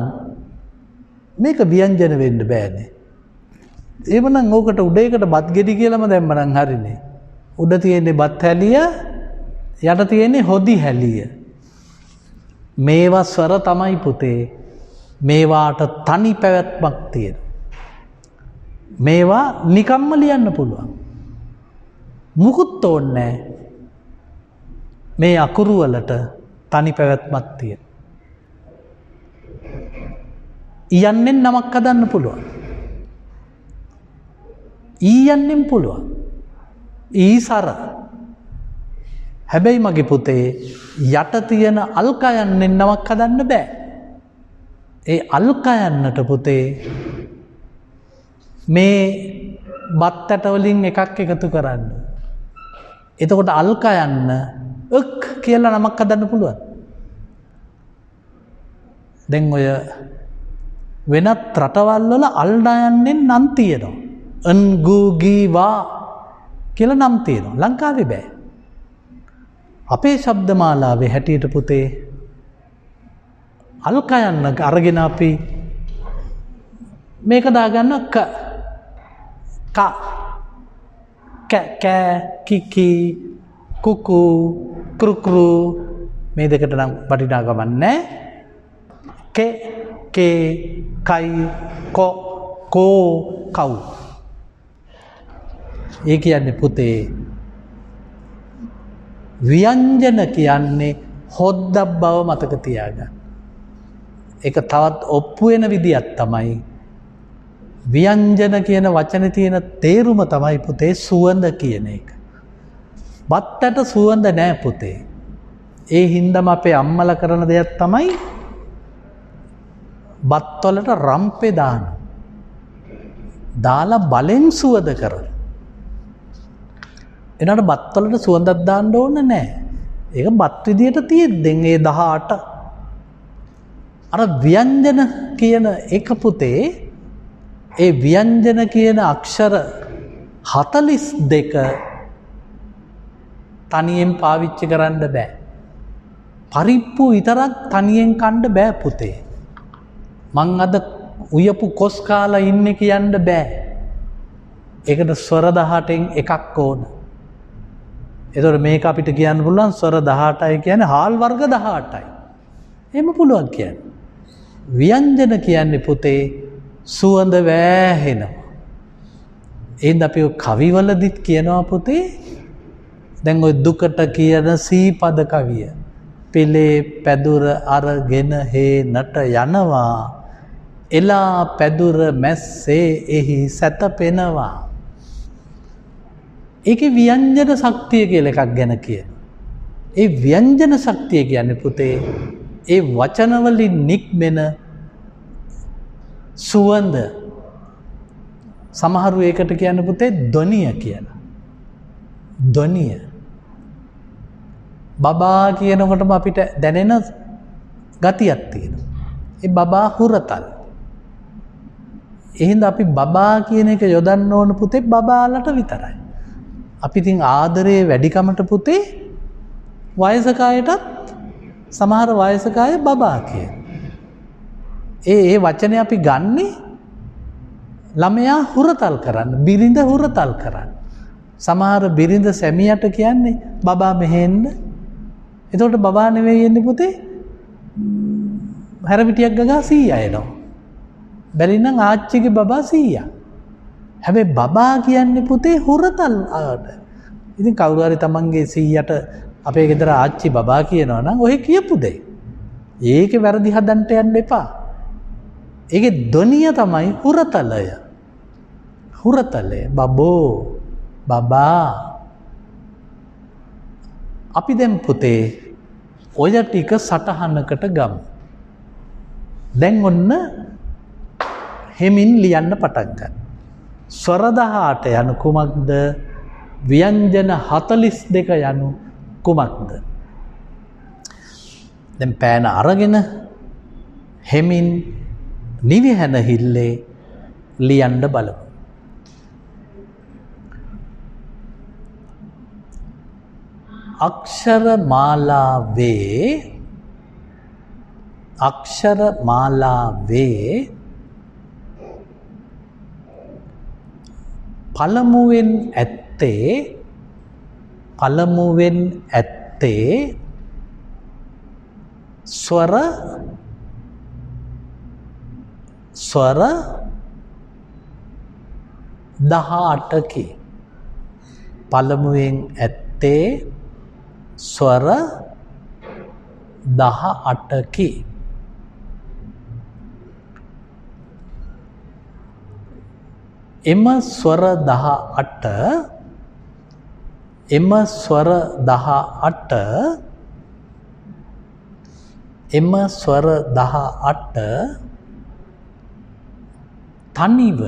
මේක ව්‍යංජන වෙන්න බෑනේ. එහෙමනම් ඕකට උඩේකට බත් ගෙඩි කියලාම දැම්මනම් හරිනේ. උඩ තියෙන්නේ බත් හැලිය, යට තියෙන්නේ හොදි හැලිය. මේවා ස්වර තමයි පුතේ. මේවාට තනි පැවැත්මක් තියෙන. මේවා නිකම්ම ලියන්න පුළුවන්. මුකුත් ඕනේ මේ අකුරු වලට තනි පැවැත්මක් තියෙන. යන්නෙන් නමක් හදන්න පුළුවන්. ඊයන්නෙන් පුළුවන්. ඊසර හැබැයි මගේ පුතේ යට තියෙන අල්කයන්ෙන් නමක් හදන්න බෑ. ඒ අල්කයන්නට පුතේ මේ බත් ඇටවලින් එකක් එකතු කරන්න. එතකොට අල්කයන්න එක් කියලා නමක් හදන්න පුළුවන්. දැන් ඔය වෙනත් රටවල් වල අල්ඩයන්ෙන් නම් තියෙනවා. අන්ගුගීවා කියලා නම් තියෙනවා. ලංකාවේ බෑ. අපේ ශබ්දමාලාවේ හැටියට පුතේ අල්කයන්න අරගෙන අපි මේක දාගන්න ක කෑ කිකි කුකු කෘකෘ මේ දෙකට නම් වටිනාකමක් නැහැ. කේ කයි කෝ කව්. ඒ කියන්නේ පුතේ ව්‍යංජන කියන්නේ හොද්දක් බව මතක තියාගන්න. ඒක තවත් ඔප්පු වෙන විදියක් තමයි ව්‍යංජන කියන වචනේ තියෙන තේරුම තමයි පුතේ සුවඳ කියන එක. බත්තට සුවඳ නෑ පුතේ. ඒ හින්දාම අපේ අම්මලා කරන දෙයක් තමයි බත් වලට රම්පේ දානවා. දාලා බලෙන් සුවඳ කරනවා. එනකොට බත් වලට සුවඳක් දාන්න ඕන නෑ. ඒක බත් විදියට තියෙද්දෙන් ඒ 18 අර ව්‍යංජන කියන එක පුතේ ඒ ව්‍යංජන කියන අක්ෂර 42 තනියෙන් පාවිච්චි කරන්න බෑ. පරිප්පු විතරක් තනියෙන් කන්න බෑ පුතේ. මං අද උයපු කොස් කාලා ඉන්නේ කියන්න බෑ. ඒකට ස්වර 18න් එකක් ඕන. එතකොට මේක අපිට කියන්න පුළුවන් ස්වර 18යි කියන්නේ හාල් වර්ග 18යි. එහෙම පුළුවන් කියන්නේ. ව්‍යංජන කියන්නේ පුතේ සුවඳ වෑහෙනවා. එහෙනම් අපි කවිවලදිත් කියනවා පුතේ දැන් ওই දුකට කියන සීපද කවිය. පෙළේ පැදුර අරගෙන හේනට යනවා. එලා පැදුර මැස්සේ එහි සැතපෙනවා. ඒකේ ව්‍යංජන ශක්තිය කියලා එකක් ගැන කියනවා. ඒ ව්‍යංජන ශක්තිය කියන්නේ පුතේ ඒ වචනවලින් නික්මෙන සුවඳ. සමහරු ඒකට කියන්නේ පුතේ ධ්වනිය කියලා. ධ්වනිය. බබා කියනකොටම අපිට දැනෙන ගතියක් තියෙනවා. ඒ බබා හුරතල්. එහෙනම් අපි බබා කියන එක යොදන්න ඕන පුතේ බබාලට විතරයි. අපි ඉතින් ආදරේ වැඩිකමට පුතේ වයසක අයටත් සමහර වයසක අය බබා කියන. ඒ වචනේ අපි ගන්නේ ළමයා හුරතල් කරන්න, බිරිඳ හුරතල් කරන්න. සමහර බිරිඳ සැමියාට කියන්නේ බබා මෙහෙන්න. එතකොට බබා නෙවෙයි එන්නේ පුතේ හැරමිටියක් ගගා සීයා එනවා. බැරි නම් ආච්චිගේ බබා සීයා. හැබැයි බබා කියන්නේ පුතේ හුරතල් ආට. ඉතින් කවුරු හරි තමන්ගේ සීයාට අපේ ගෙදර ආච්චි බබා කියනවා නම් ඔය කියපු දෙයි. ඒකේ වැරදි හදන්න යන්න එපා. ඒකේ ධ්වනිය තමයි හුරතලය. හුරතලය බබෝ බබා. අපි දැන් පුතේ ඔය ටික සටහනකට ගමු. දැන් ඔන්න හෙමින් ලියන්න පටන් ගන්න. ස්වර 18 යනු කුමක්ද? ව්‍යංජන 42 යනු කුමක්ද? දැන් පෑන අරගෙන හෙමින් නිවිහැන හිල්ලේ ලියන්න බලමු. අක්ෂර මාලාවේ පළමුවෙන් ඇත්තේ ස්වර 18කි. පළමුවෙන් ඇත්තේ ස්වර 18කි. එම ස්වර 18 එම ස්වර 18 තනිව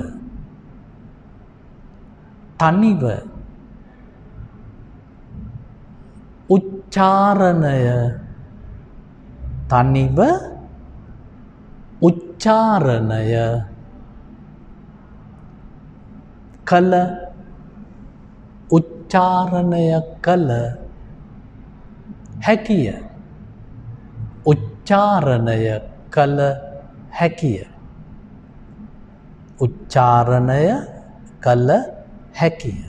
උච්චාරණය කළ හැකිය.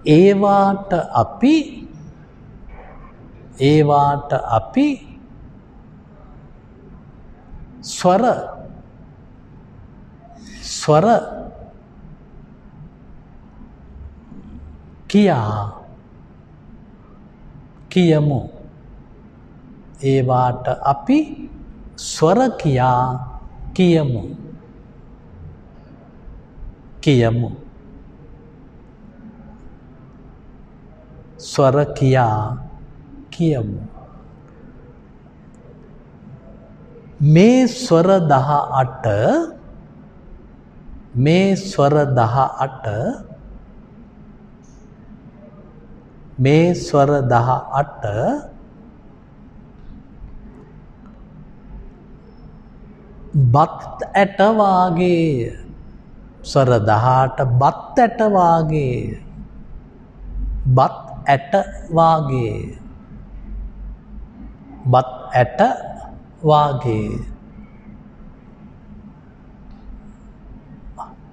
ඒවාට අපි ස්වර කියමු. ඒවාට අපි ස්වර කියමු. ස්වර කියමු. මේ ස්වර 18 බත් ඇට වාගේ. ස්වර 18 බත් ඇට වාගේ.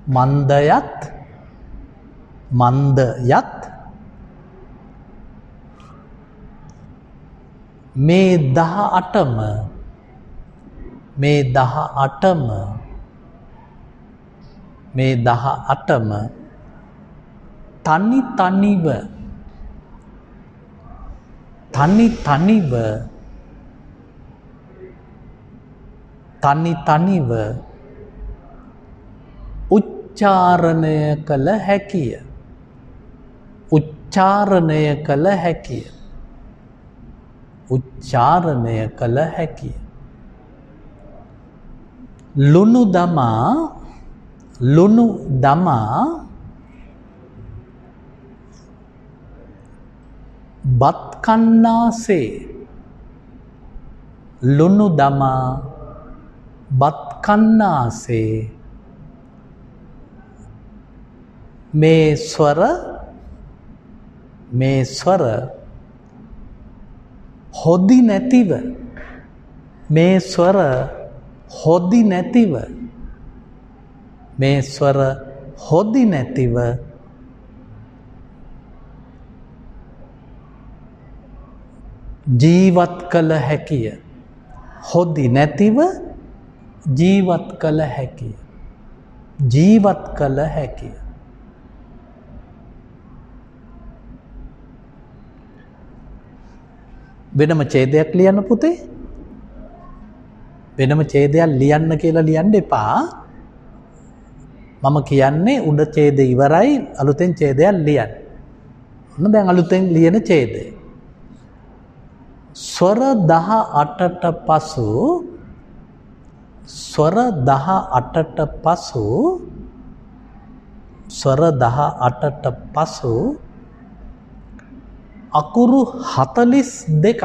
මන්දයත් මේ 18ම තනි තනිව උච්චාරණය කළ හැකිය. ලුණු දමා බත් කන්නාසේ මේ ස්වර හොදි නැතිව ජීවත් කළ හැකිය. වෙනම ඡේදයක් ලියන්න පුතේ. වෙනම ඡේදයක් ලියන්න කියලා ලියන්න එපා. මම කියන්නේ උඩ ඡේදය ඉවරයි අලුතෙන් ඡේදයක් ලියන්න. ඔන්න දැන් අලුතෙන් ලියන ඡේදය. ස්වර 18ට පසු අකුරු 42ක්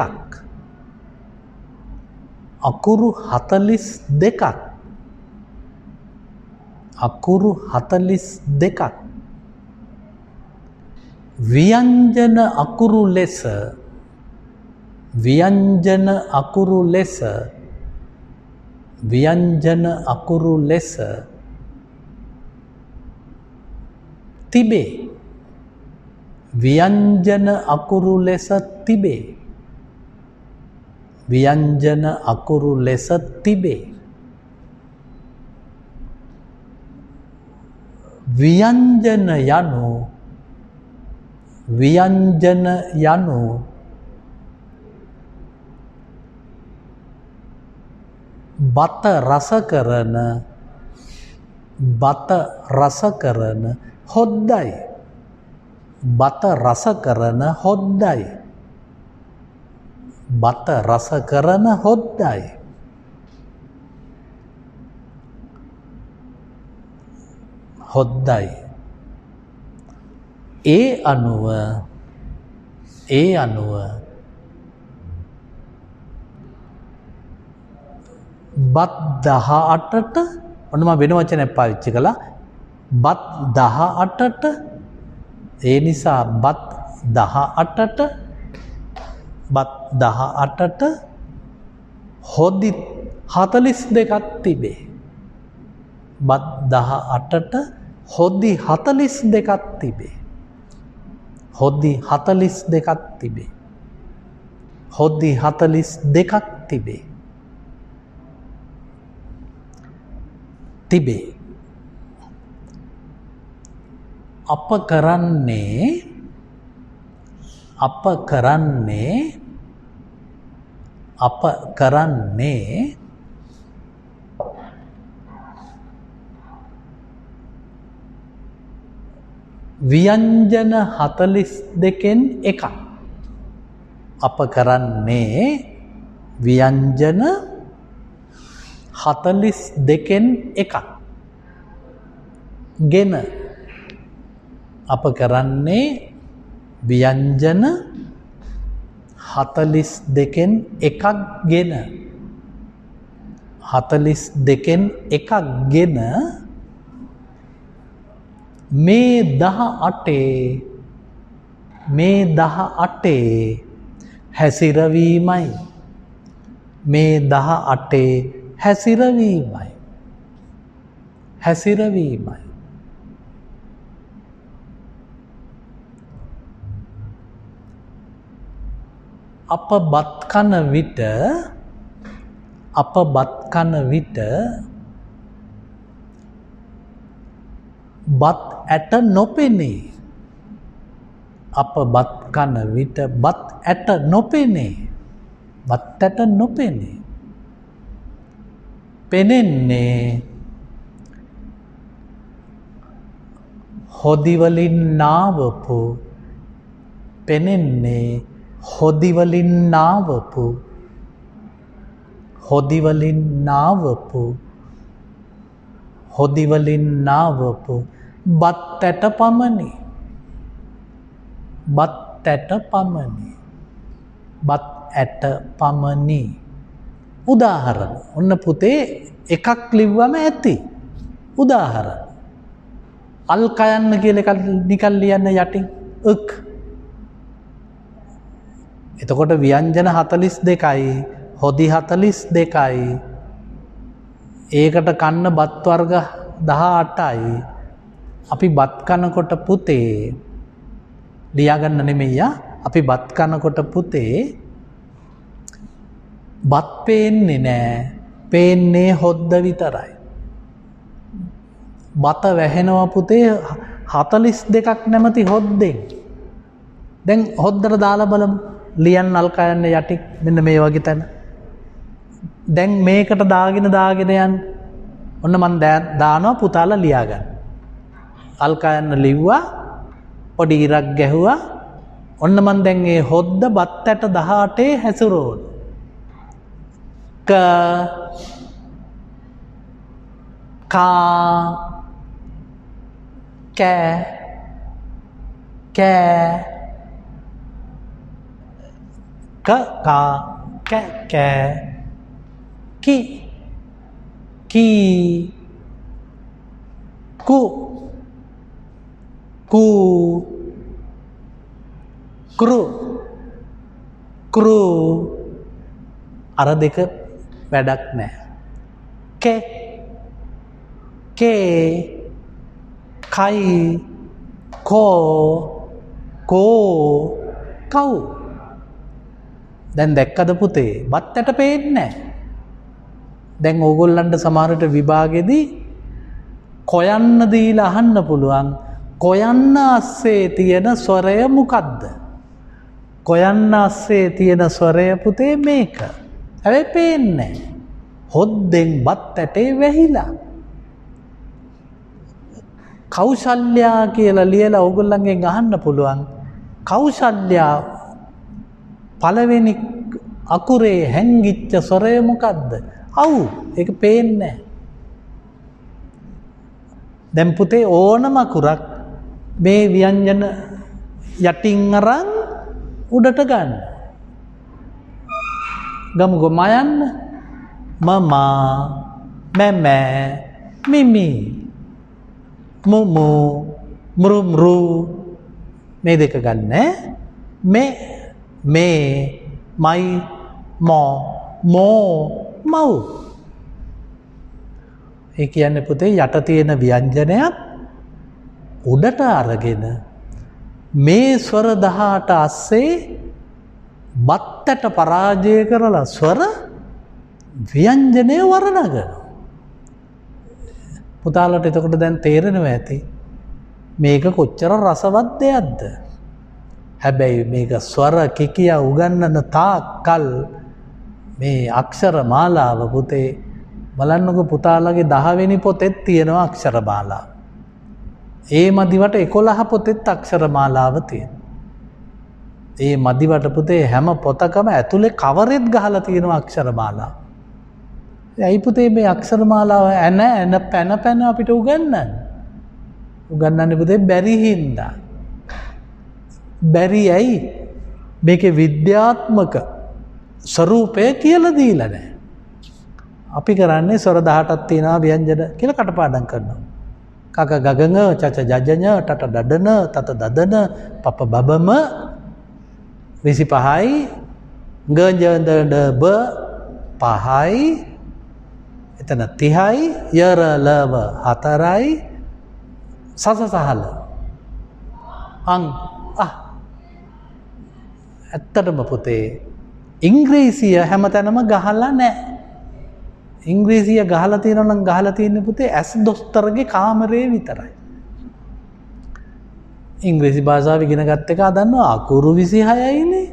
ව්‍යංජන අකුරු ලෙස තිබේ. ව්‍යංජන අකුරු ලෙස තිබේ. ව්‍යංජන යනු බත රස කරන හොද්දයි. බත රස කරන හොද්දයි. බත රස කරන හොද්දයි. හොද්දයි. ඒ අනුව බත් 18ට ඔන්න මම වෙන වචනයක් පාවිච්චි කළා. බත් 18ට ඒ නිසා බත් 18ට හොදි 42ක් තිබේ. බත් 18ට හොදි 42ක් තිබේ. හොදි 42ක් තිබේ. හොදි 42ක් තිබේ. තිබේ. අප කරන්නේ ව්‍යංජන 42න් එකක්. අප කරන්නේ ව්‍යංජන 42න් එකක්. ගෙන අප කරන්නේ ව්‍යංජන 42න් එකක් ගෙන 42න් එකක් ගෙන මේ 18 හැසිරවීමයි. මේ 18 හැසිරවීමයි. අප බත් කන විට බත් ඇට නොපෙනේ. අප බත් කන විට බත් ඇට නොපෙනේ. බත් ඇට නොපෙනේ. පෙනෙන්නේ හොදි වලින් නාවපු. පෙනෙන්නේ හොදි වලින් නාවපු. හොදි වලින් නාවපු. හොදි වලින් නාවපු බත් ඇට පමණි. බත් ඇට පමණි. බත් ඇට පමණි. උදාහරණ ඔන්න පුතේ එකක් ලිව්වම ඇති. උදාහරණ අල් කයන්න කියලා එකක් නිකන් ලියන්න යටින් ක්. එතකොට ව්‍යංජන 42යි හොදි 42යි ඒකට කන්න බත් වර්ග 18යි. අපි බත් කනකොට පුතේ ලියාගන්න නෙමෙයි අපි බත් කනකොට පුතේ බත් පේන්නේ නෑ. පේන්නේ හොද්ද විතරයි. බත වැහෙනවා පුතේ 42ක් නැමැති හොද්දෙන්. දැන් හොද්දට දාලා බලමු. ලියන්න අල් කයන්න යටි මෙන්න මේ වගේ තැන. දැන් මේකට දාගෙන යන්න. ඔන්න මන් දානවා පුතාලා ලියාගන්න. අල් කයන්න ලිව්වා පොඩි ඉරක් ගැහුවා. ඔන්න මන් දැන් ඒ හොද්ද බත් ඇට 18 හැසිරෝන. කා කෑ කෑ කී කු කෘ අර දෙක වැඩක් නෑ. කේ කයි කෝ කව්. දැන් දැක්කද පුතේ බත් ඇට පේන්නේ නෑ. දැන් ඕගොල්ලන්ට සමහරට විභාගෙදී කොයන්න දීලා අහන්න පුළුවන් කොයන්න අස්සේ තියෙන ස්වරය මොකද්ද? කොයන්න අස්සේ තියෙන ස්වරය පුතේ මේක. හැබැයි පේන්නේ නෑ. හොද්දෙන් බත් ඇටේ වැහිලා. කෞශල්‍යා කියලා ලියලා ඕගොල්ලන්ගෙන් අහන්න පුළුවන්. කෞශල්‍යා පළවෙනි අකුරේ හැංගිච්ච ස්වරය මොකද්ද? අව්. ඒක පේන්නේ නැහැ. දැන් පුතේ ඕනම අකුරක් මේ ව්‍යංජන යටින් අරන් උඩට ගන්න. ගමුකෝ මයන්න. මමා, මැමෑ, මිමි, මුමු, මෘමෘ මේ දෙක ගන්න. මේ මයි, මෝ, මව්. ඒ කියන්නේ පුතේ යට තියෙන ව්‍යංජනයක් උඩට අරගෙන මේ ස්වර 18 අස්සේ බත්තට පරාජය කරලා ස්වර ව්‍යංජනය වර්ණගනවා. පුතාලට එතකොට දැන් තේරෙනවා ඇති මේක කොච්චර රසවත් දෙයක්ද. හැබැයි මේක ස්වර කිකියා උගන්නන තාක්කල් මේ අක්ෂර මාලාව පුතේ බලන්නකො පුතාලගේ 10 වෙනි පොතෙත් තියෙනවා අක්ෂර මාලාව. ඒ මදිවට 11 පොතෙත් අක්ෂර මාලාව තියෙනවා. ඒ මදිවට පුතේ හැම පොතකම ඇතුලේ කවරෙත් ගහලා තියෙනවා අක්ෂර මාලාව. ඇයි පුතේ මේ අක්ෂර මාලාව ඇන පැන අපිට උගන්වන්නේ? උගන්වන්නේ පුතේ බැරි හින්දා. බැරි ඇයි? මේකේ විද්‍යාත්මක ස්වරූපය කියලා දීලා නැහැ. අපි කරන්නේ ස්වර 18ක් තියෙනවා ව්‍යංජන කියලා කටපාඩම් කරනවා. කක ගගන, චච ජජන, ටට දඩන, තත දදන, පප බබම 25යි, ගජ ද බ 5යි, එතන 30යි, යර ලව 4යි, සස සහල අං ඇත්තටම පුතේ ඉංග්‍රීසිය හැමතැනම ගහලා නැහැ. ඉංග්‍රීසිය ගහලා තියෙනවා නම් ගහලා තියෙන්නේ පුතේ ඇස් දොස්තරගේ කාමරේ විතරයි. ඉංග්‍රීසි භාෂාව ඉගෙන ගත්ත එක දන්නවා අකුරු 26යිනේ.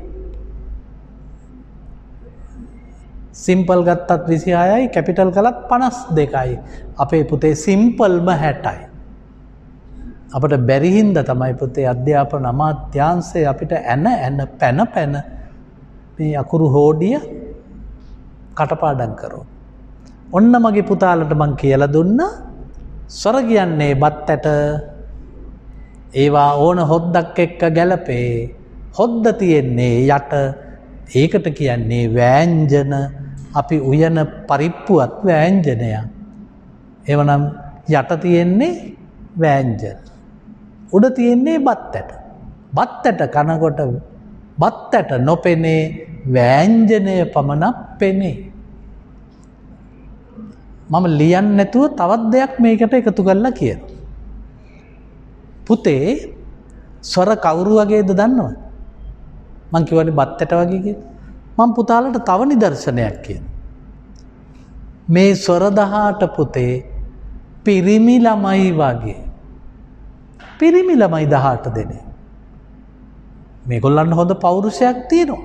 සිම්පල් ගත්තත් 26යි, කැපිටල් කළත් 52යි. අපේ පුතේ සිම්පල්ම 60යි. අපට බැරි හින්දා තමයි පුතේ අධ්‍යාපන අමාත්‍යාංශය අපිට පැන මේ අකුරු හෝඩිය කටපාඩම් කරනවා. ඔන්න මගේ පුතාලට මං කියලා දුන්නා ස්වර කියන්නේ බත්තට ඒවා ඕන හොද්දක් එක්ක ගැලපේ. හොද්ද තියෙන්නේ යට. ඒකට කියන්නේ වෑංජන. අපි උයන පරිප්පුවත් වෑංජනයක්. එවනම් යට තියෙන්නේ වෑංජන. උඩ තියෙන්නේ බත්තට. බත්තට කනකොට බත්තට නොපෙනේ වෑංජනය පමණක් පෙනේ. මම ලියන්න නැතුව තවත් දෙයක් මේකට එකතු කරලා කියනවා. පුතේ ස්වර කවුරු වගේද දන්නවද? මං කියවනේ බත්තට වගේ කියලා. මම පුතාලට තව නිදර්ශනයක් කියනවා. මේ ස්වර 18 පුතේ පිරිමි ළමයි වගේ. පිරිමි ළමයි 18 දෙනෙක්. මේගොල්ලන්ට හොඳ පෞරුෂයක් තියෙනවා.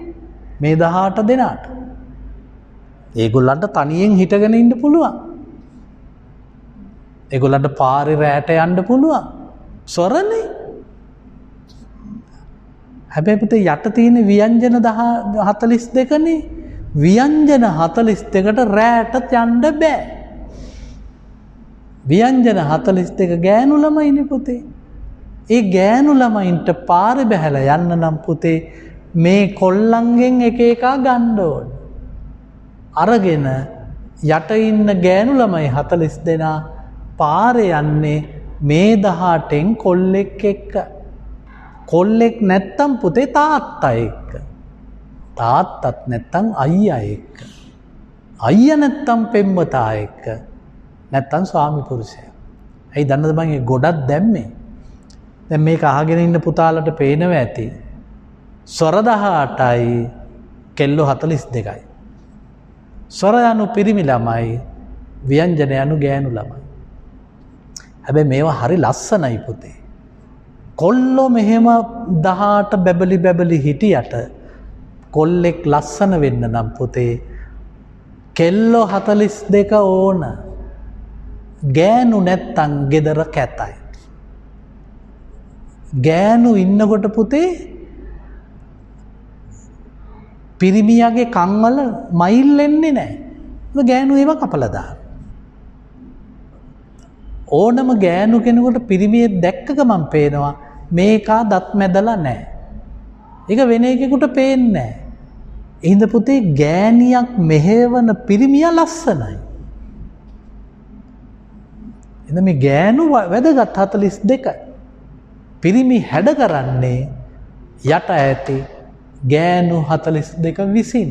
මේ 18 දෙනාට. ඒගොල්ලන්ට තනියෙන් හිටගෙන ඉන්න පුළුවන්. ඒගොල්ලන්ට පාරේ රැට යන්න පුළුවන්. ස්වරනේ. හැබැයි පුතේ යට තියෙන ව්‍යංජන 42නේ. ව්‍යංජන 42ට රැට යන්න බෑ. ව්‍යංජන 42 ගෑනු ළමයිනේ පුතේ. ඒ ගෑනු ළමයින්ට පාරේ බහැලා යන්න නම් පුතේ මේ කොල්ලන්ගෙන් එක එක ගන්න ඕන. අරගෙන යට ඉන්න ගෑනු ළමයි 40 දෙනා පාරේ යන්නේ මේ 18න් කොල්ලෙක් එක්ක. කොල්ලෙක් නැත්තම් පුතේ තාත්තා එක්ක. තාත්තත් නැත්තම් අයියා එක්ක. අයියා නැත්තම් පෙම්වතා එක්ක. නැත්තම් ස්වාමි පුරුෂයා. ඇයි දන්නද මම මේ ගොඩක් දැම්මේ? දැන් මේක අහගෙන ඉන්න පුතාලට පේනවා ඇති. ස්වර 18යි කෙල්ලෝ 42යි. ස්වර යනු පිරිමි ළමයි, ව්‍යංජන යනු ගෑනු ළමයි. හැබැයි මේවා හරි ලස්සනයි පුතේ. කොල්ලෝ මෙහෙම 18 බැබලි හිටියට කොල්ලෙක් ලස්සන වෙන්න නම් පුතේ කෙල්ලෝ 42 ඕන. ගෑනු නැත්තම් ගෙදර කැතයි. ගෑනු ඉන්නකොට පුතේ පිරිමියාගේ කන්වල මයිල් එන්නේ නැහැ. මොකද ගෑනු ඒවා කපලා දාන. ඕනම ගෑනු කෙනෙකුට පිරිමියෙක් දැක්ක ගමන් පේනවා මේකා දත් මැදලා නැහැ. ඒක වෙන එකෙකුට පේන්නේ නැහැ. එහෙනම් පුතේ ගෑණියක් මෙහෙවන පිරිමියා ලස්සනයි. එහෙනම් මේ ගෑනු වැදගත් 42. පිරිමි හැඩ කරන්නේ යට ඇති ගෑනු 42 විසින්.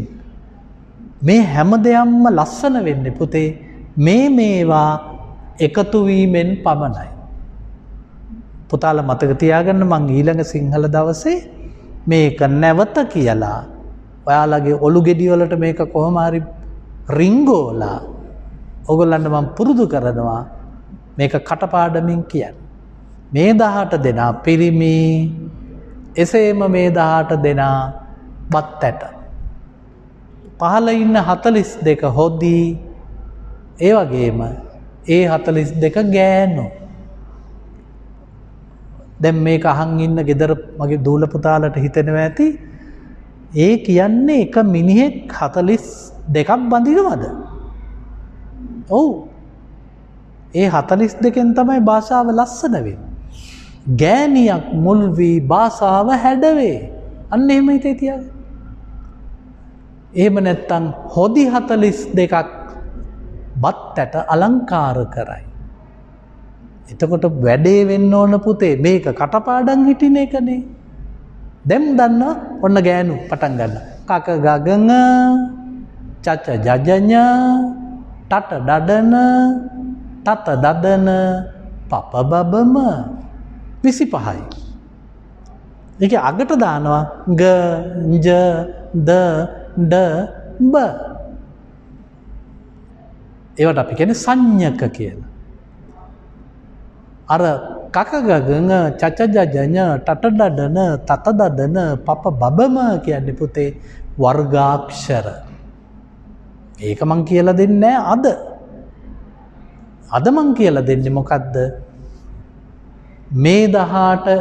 මේ හැම දෙයක්ම ලස්සන වෙන්නේ පුතේ මේවා එකතු වීමෙන් පමණයි. පුතාලා මතක තියාගන්න මං ඊළඟ සිංහල දවසේ මේක නැවත කියලා ඔයාලගේ ඔලු ගෙඩි වලට මේක කොහොම හරි රිංගෝලා ඔයගොල්ලන්ට මම පුරුදු කරනවා මේක කටපාඩමින් කියන්න. මේ 18 දෙනා පිරිමි එසේම මේ 18 දෙනා බත් ඇට. පහළ ඉන්න 42 හොදි ඒ වගේම ඒ 42 ගෑනු. දැන් මේක අහන් ඉන්න ගෙදර මගේ දූල පුතාලට හිතෙනවා ඇති ඒ කියන්නේ එක මිනිහෙක් 42ක් බඳිනවද? ඔව්. ඒ 42න් තමයි භාෂාව ලස්සන වෙන්නේ. ගෑණියක් මුල් වී භාෂාව හැඩවේ. අන්න එහෙම හිතේ තියාගන්න. එහෙම නැත්තම් හොදි 42ක් බත්තට අලංකාර කරයි. එතකොට වැඩේ වෙන්න ඕන පුතේ මේක කටපාඩම් හිටින එකනේ. දැන් දන්නවා ඔන්න ගෑනු පටන් ගන්න. කක ගගං චච ජජඤ තත දදන තත දදන පප බබම 25යි. ඒකේ අගට දානවා ග ජ ද ඩ බ. ඒවට අපි කියන්නේ සංඥක කියලා. අර කක ගගං චච ජජඤ තත දදන තත දදන පප බබම කියන්නේ පුතේ වර්ගාක්ෂර. ඒක මං කියලා දෙන්නේ අද. අද මං කියලා දෙන්නේ මොකද්ද? මේ 18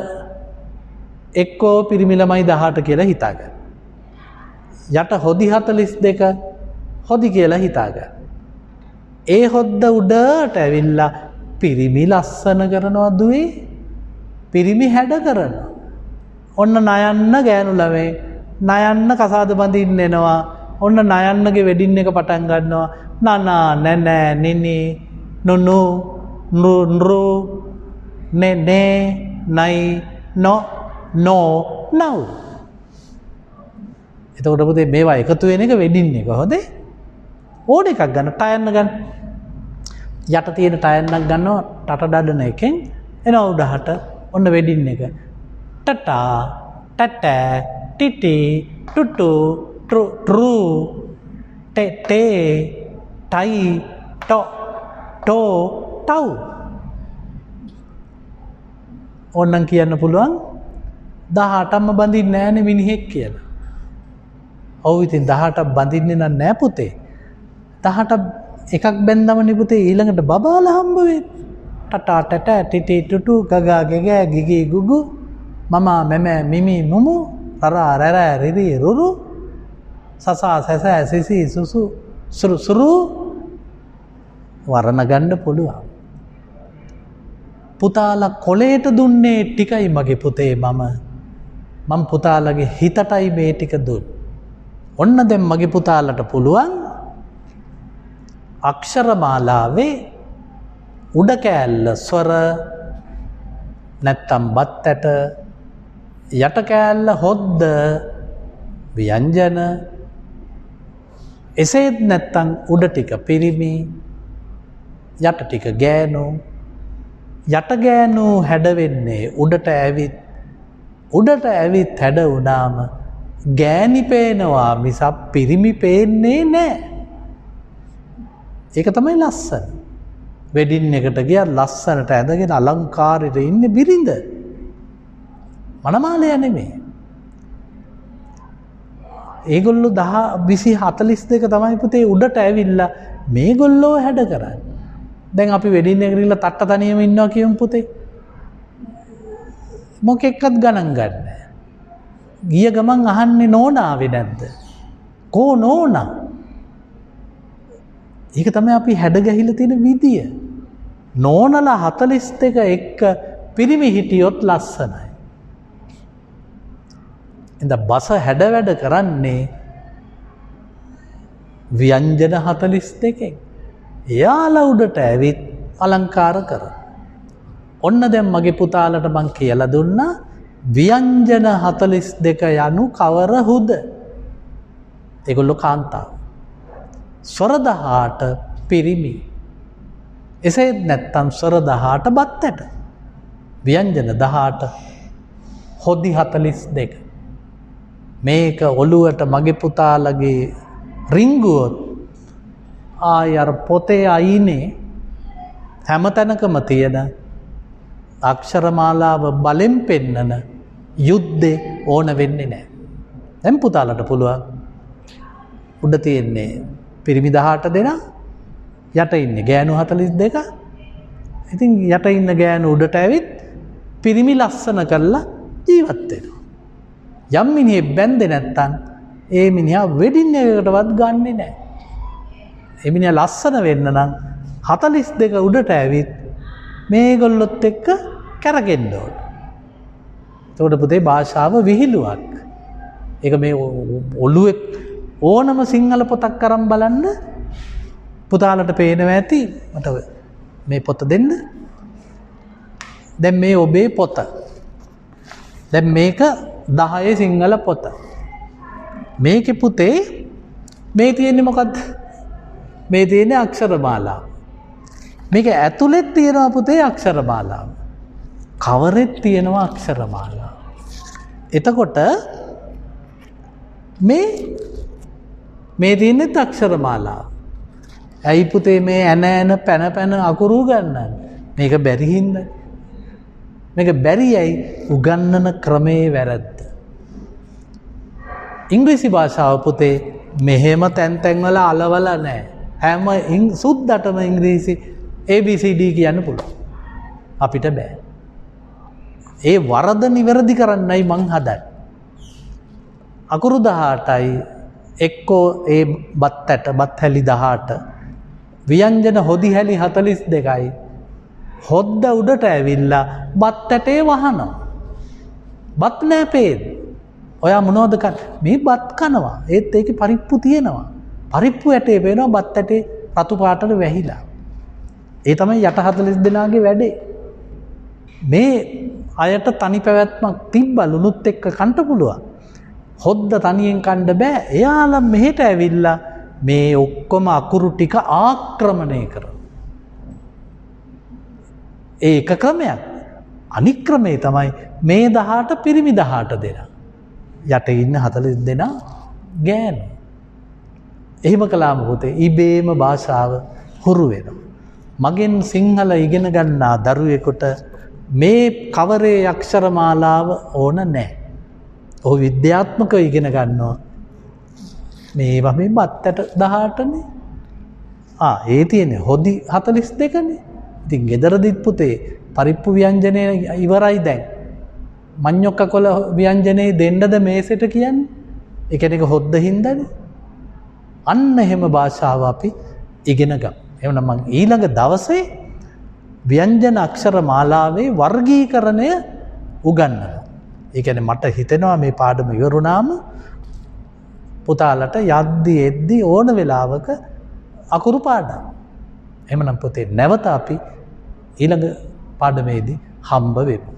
එක්කෝ පිරිමි ළමයි 18 කියලා හිතාගන්න. යට හොදි 42 හොදි කියලා හිතාගන්න. ඒ හොද්ද උඩට ඇවිල්ලා පිරිමි ලස්සන කරනවා දුවේ. පිරිමි හැඩ කරනවා. ඔන්න නයන්න ගෑනු ළමයි නයන්න කසාද බඳින්න එනවා. ඔන්න නයන්නගේ වෙඩින් එක පටන් ගන්නවා. නනා නැනෑ නිනි නුනු නෘ නේ නේ නයි නෝ නෝ නව්. එතකොට පුතේ මේවා එකතු වෙන එක වෙඩින් එක හොඳේ. ඕන එකක් ගන්න ටයන්න ගන්න. යට තියෙන ටයන්නක් ගන්නවා ටට දඩන එකෙන් එනවා උඩහට ඔන්න වෙඩින් එක. ටටා ටට ටිටි ටුටු ට්‍රු ටේ ටයි ටෝ ටෝ ටව්. ඕන්නම් කියන්න පුළුවන් 18ක්ම බඳින්නේ නැහැනේ මිනිහෙක් කියලා. ඔව් ඉතින් 18ක් බඳින්නේ නෑ පුතේ. 18 එකක් බැන්දමනේ පුතේ ඊළඟට බබාලා හම්බ වෙන්නේ. ටටා ටට ටිටි ටුටු ගගා ගෙගෑ ගිගි ගුගු මමා මෙම මිමි මුමු රරා රැරෑ රිරි රුරු සසා සැසෑ සිසි සුසු සුරු සුරු වරණ ගන්න පුළුවන්. පුතාලා කොලේට දුන්නේ ටිකයි මගේ පුතේ මම පුතාලගේ හිතටයි මේ ටික දුන්නේ. ඔන්න දැන් මගේ පුතාලට පුළුවන් අක්ෂර මාලාවේ උඩ කෑල්ල ස්වර නැත්තම් බත් ඇට යට කෑල්ල හොද්ද ව්‍යංජන එසේත් නැත්තම් උඩ ටික පිරිමි යට ටික ගෑනු යට ගෑනු හැඩ වෙන්නේ උඩට ඇවිත් හැඩ වුණාම ගෑණි පේනවා මිසක් පිරිමි පේන්නේ නැහැ. ඒක තමයි ලස්සන. වෙඩින් එකට ගියා ලස්සනට ඇඳගෙන අලංකාරයට ඉන්නේ බිරිඳ. මනමාලය නෙමෙයි. ඒගොල්ලෝ 10 20 42 තමයි පුතේ උඩට ඇවිල්ලා මේගොල්ලෝ හැඩ කරන්නේ. දැන් අපි වෙඩින් එකට ගිහලා තට්ට තනියම ඉන්නවා කියමු පුතේ. මොකෙක්වත් ගණන් ගන්න. ගිය ගමන් අහන්නේ නෝනාවේ නැද්ද? කෝ නෝනා? ඒක තමයි අපි හැඩ ගැහිලා තියෙන විදිය. නෝනලා 42 එක්ක පිරිමි හිටියොත් ලස්සනයි. ඉතින් බස හැඩ වැඩ කරන්නේ ව්‍යංජන 42කින්. එයාලා උඩට ඇවිත් අලංකාර කරනවා. ඔන්න දැන් මගේ පුතාලට මං කියලා දුන්නා ව්‍යංජන 42 යනු කවරහුද? ඒගොල්ලෝ කාන්තාව. ස්වර 18 පිරිමි. එසේත් නැත්තම් ස්වර 18 බත් ඇට. ව්‍යංජන 18 හොදි 42. මේක ඔළුවට මගේ පුතාලගේ රිංගුවොත් ආය අර පොතේ අයිනේ හැමතැනකම තියෙන අක්ෂරමාලාව බලෙන් පෙන්නන යුද්ධේ ඕන වෙන්නේ නැහැ. දැන් පුතාලට පුළුවන් උඩ තියෙන්නේ පිරිමි 18 දෙනා යට ඉන්නේ ගෑනු 42. ඉතින් යට ඉන්න ගෑනු උඩට ඇවිත් පිරිමි ලස්සන කරලා ජීවත් වෙනවා. යම් මිනිහෙක් බැන්දේ නැත්තම් ඒ මිනිහා වෙඩින් එකකටවත් ගන්නෙ නැහැ. ඒ මිනිහා ලස්සන වෙන්න නම් 42 උඩට ඇවිත් මේගොල්ලොත් එක්ක කරගෙන්න ඕන. එතකොට පුතේ භාෂාව විහිළුවක්. ඒක මේ ඔළුවේ ඕනම සිංහල පොතක් අරන් බලන්න පුතාලට පේනවා ඇති. මට මේ පොත දෙන්න. දැන් මේ ඔබේ පොත. දැන් මේක 10 සිංහල පොත. මේකේ පුතේ මේ තියෙන්නේ මොකද්ද? මේ තියෙන්නේ අක්ෂරමාලාව. මේක ඇතුළෙත් තියෙනවා පුතේ අක්ෂරමාලාව. කවරෙත් තියෙනවා අක්ෂරමාලාව. එතකොට මේ තියෙන්නේ අක්ෂරමාලාව. ඇයි පුතේ මේ ඇන පැන අකුරු ගන්නන්නේ? මේක බැරි හින්දා. මේක බැරි ඇයි උගන්නන ක්‍රමේ වැරද්ද. ඉංග්‍රීසි භාෂාව පුතේ මෙහෙම තැන් වල අලවල නැහැ. හැම සුද්දටම ඉංග්‍රීසි ABCD කියන්න පුළුවන්. අපිට බෑ. ඒ වරද නිවැරදි කරන්නයි මං හදන්නේ. අකුරු 18යි එක්කෝ ඒ බත් හැලි 18 ව්‍යංජන හොදි හැලි 42යි හොද්ද උඩට ඇවිල්ලා බත් ඇටේ වහනවා. බත් නෑ පේද? ඔයා මොනවද කන්නේ? මේ බත් කනවා. ඒත් ඒකේ පරිප්පු තියෙනවා. පරිප්පු ඇටේ පේනවා බත් ඇටේ රතු පාටට වැහිලා. ඒ තමයි යට 40 දෙනාගේ වැඩේ. මේ අයට තනි පැවැත්මක් තිබ්බලුනුත් එක්ක කන්න පුළුවන්. හොද්ද තනියෙන් කන්න බෑ. එයාලා මෙහෙට ඇවිල්ලා මේ ඔක්කොම අකුරු ටික ආක්‍රමණය කරනවා. ඒක ක්‍රමයක්. අනික් ක්‍රමේ තමයි මේ 18 පිරිමි 18 දෙනා. යට ඉන්න 40 දෙනා ගෑනු. එහෙම කළාම පුතේ ඉබේම භාෂාව හුරු වෙනවා. මගෙන් සිංහල ඉගෙන ගන්නා දරුවෙකුට මේ කවරේ අක්ෂරමාලාව ඕන නැහැ. ඔහු විද්‍යාත්මකව ඉගෙන ගන්නවා. මේවා මේ බත්තට 18නේ. ඒ තියෙන්නේ හොදි 42නේ. ඉතින් ගෙදරදිත් පුතේ පරිප්පු ව්‍යංජනය ඉවරයි දැන්. මඤ්ඤොක්ක කොළ ව්‍යංජනේ දෙන්නද මේසෙට කියන්නේ? ඒ කියන්නේ හොද්ද හින්දානේ. අන්න එහෙම භාෂාව අපි ඉගෙන ගමු. එහෙනම් මම ඊළඟ දවසේ ව්‍යංජන අක්ෂර මාලාවේ වර්ගීකරණය උගන්වනවා. ඒ කියන්නේ මට හිතෙනවා මේ පාඩම ඉවරුනාම පුතාලට යද්දි එද්දි ඕන වෙලාවක අකුරු පාඩම්. එහෙමනම් පුතේ නැවත අපි ඊළඟ පාඩමේදී හම්බ වෙමු.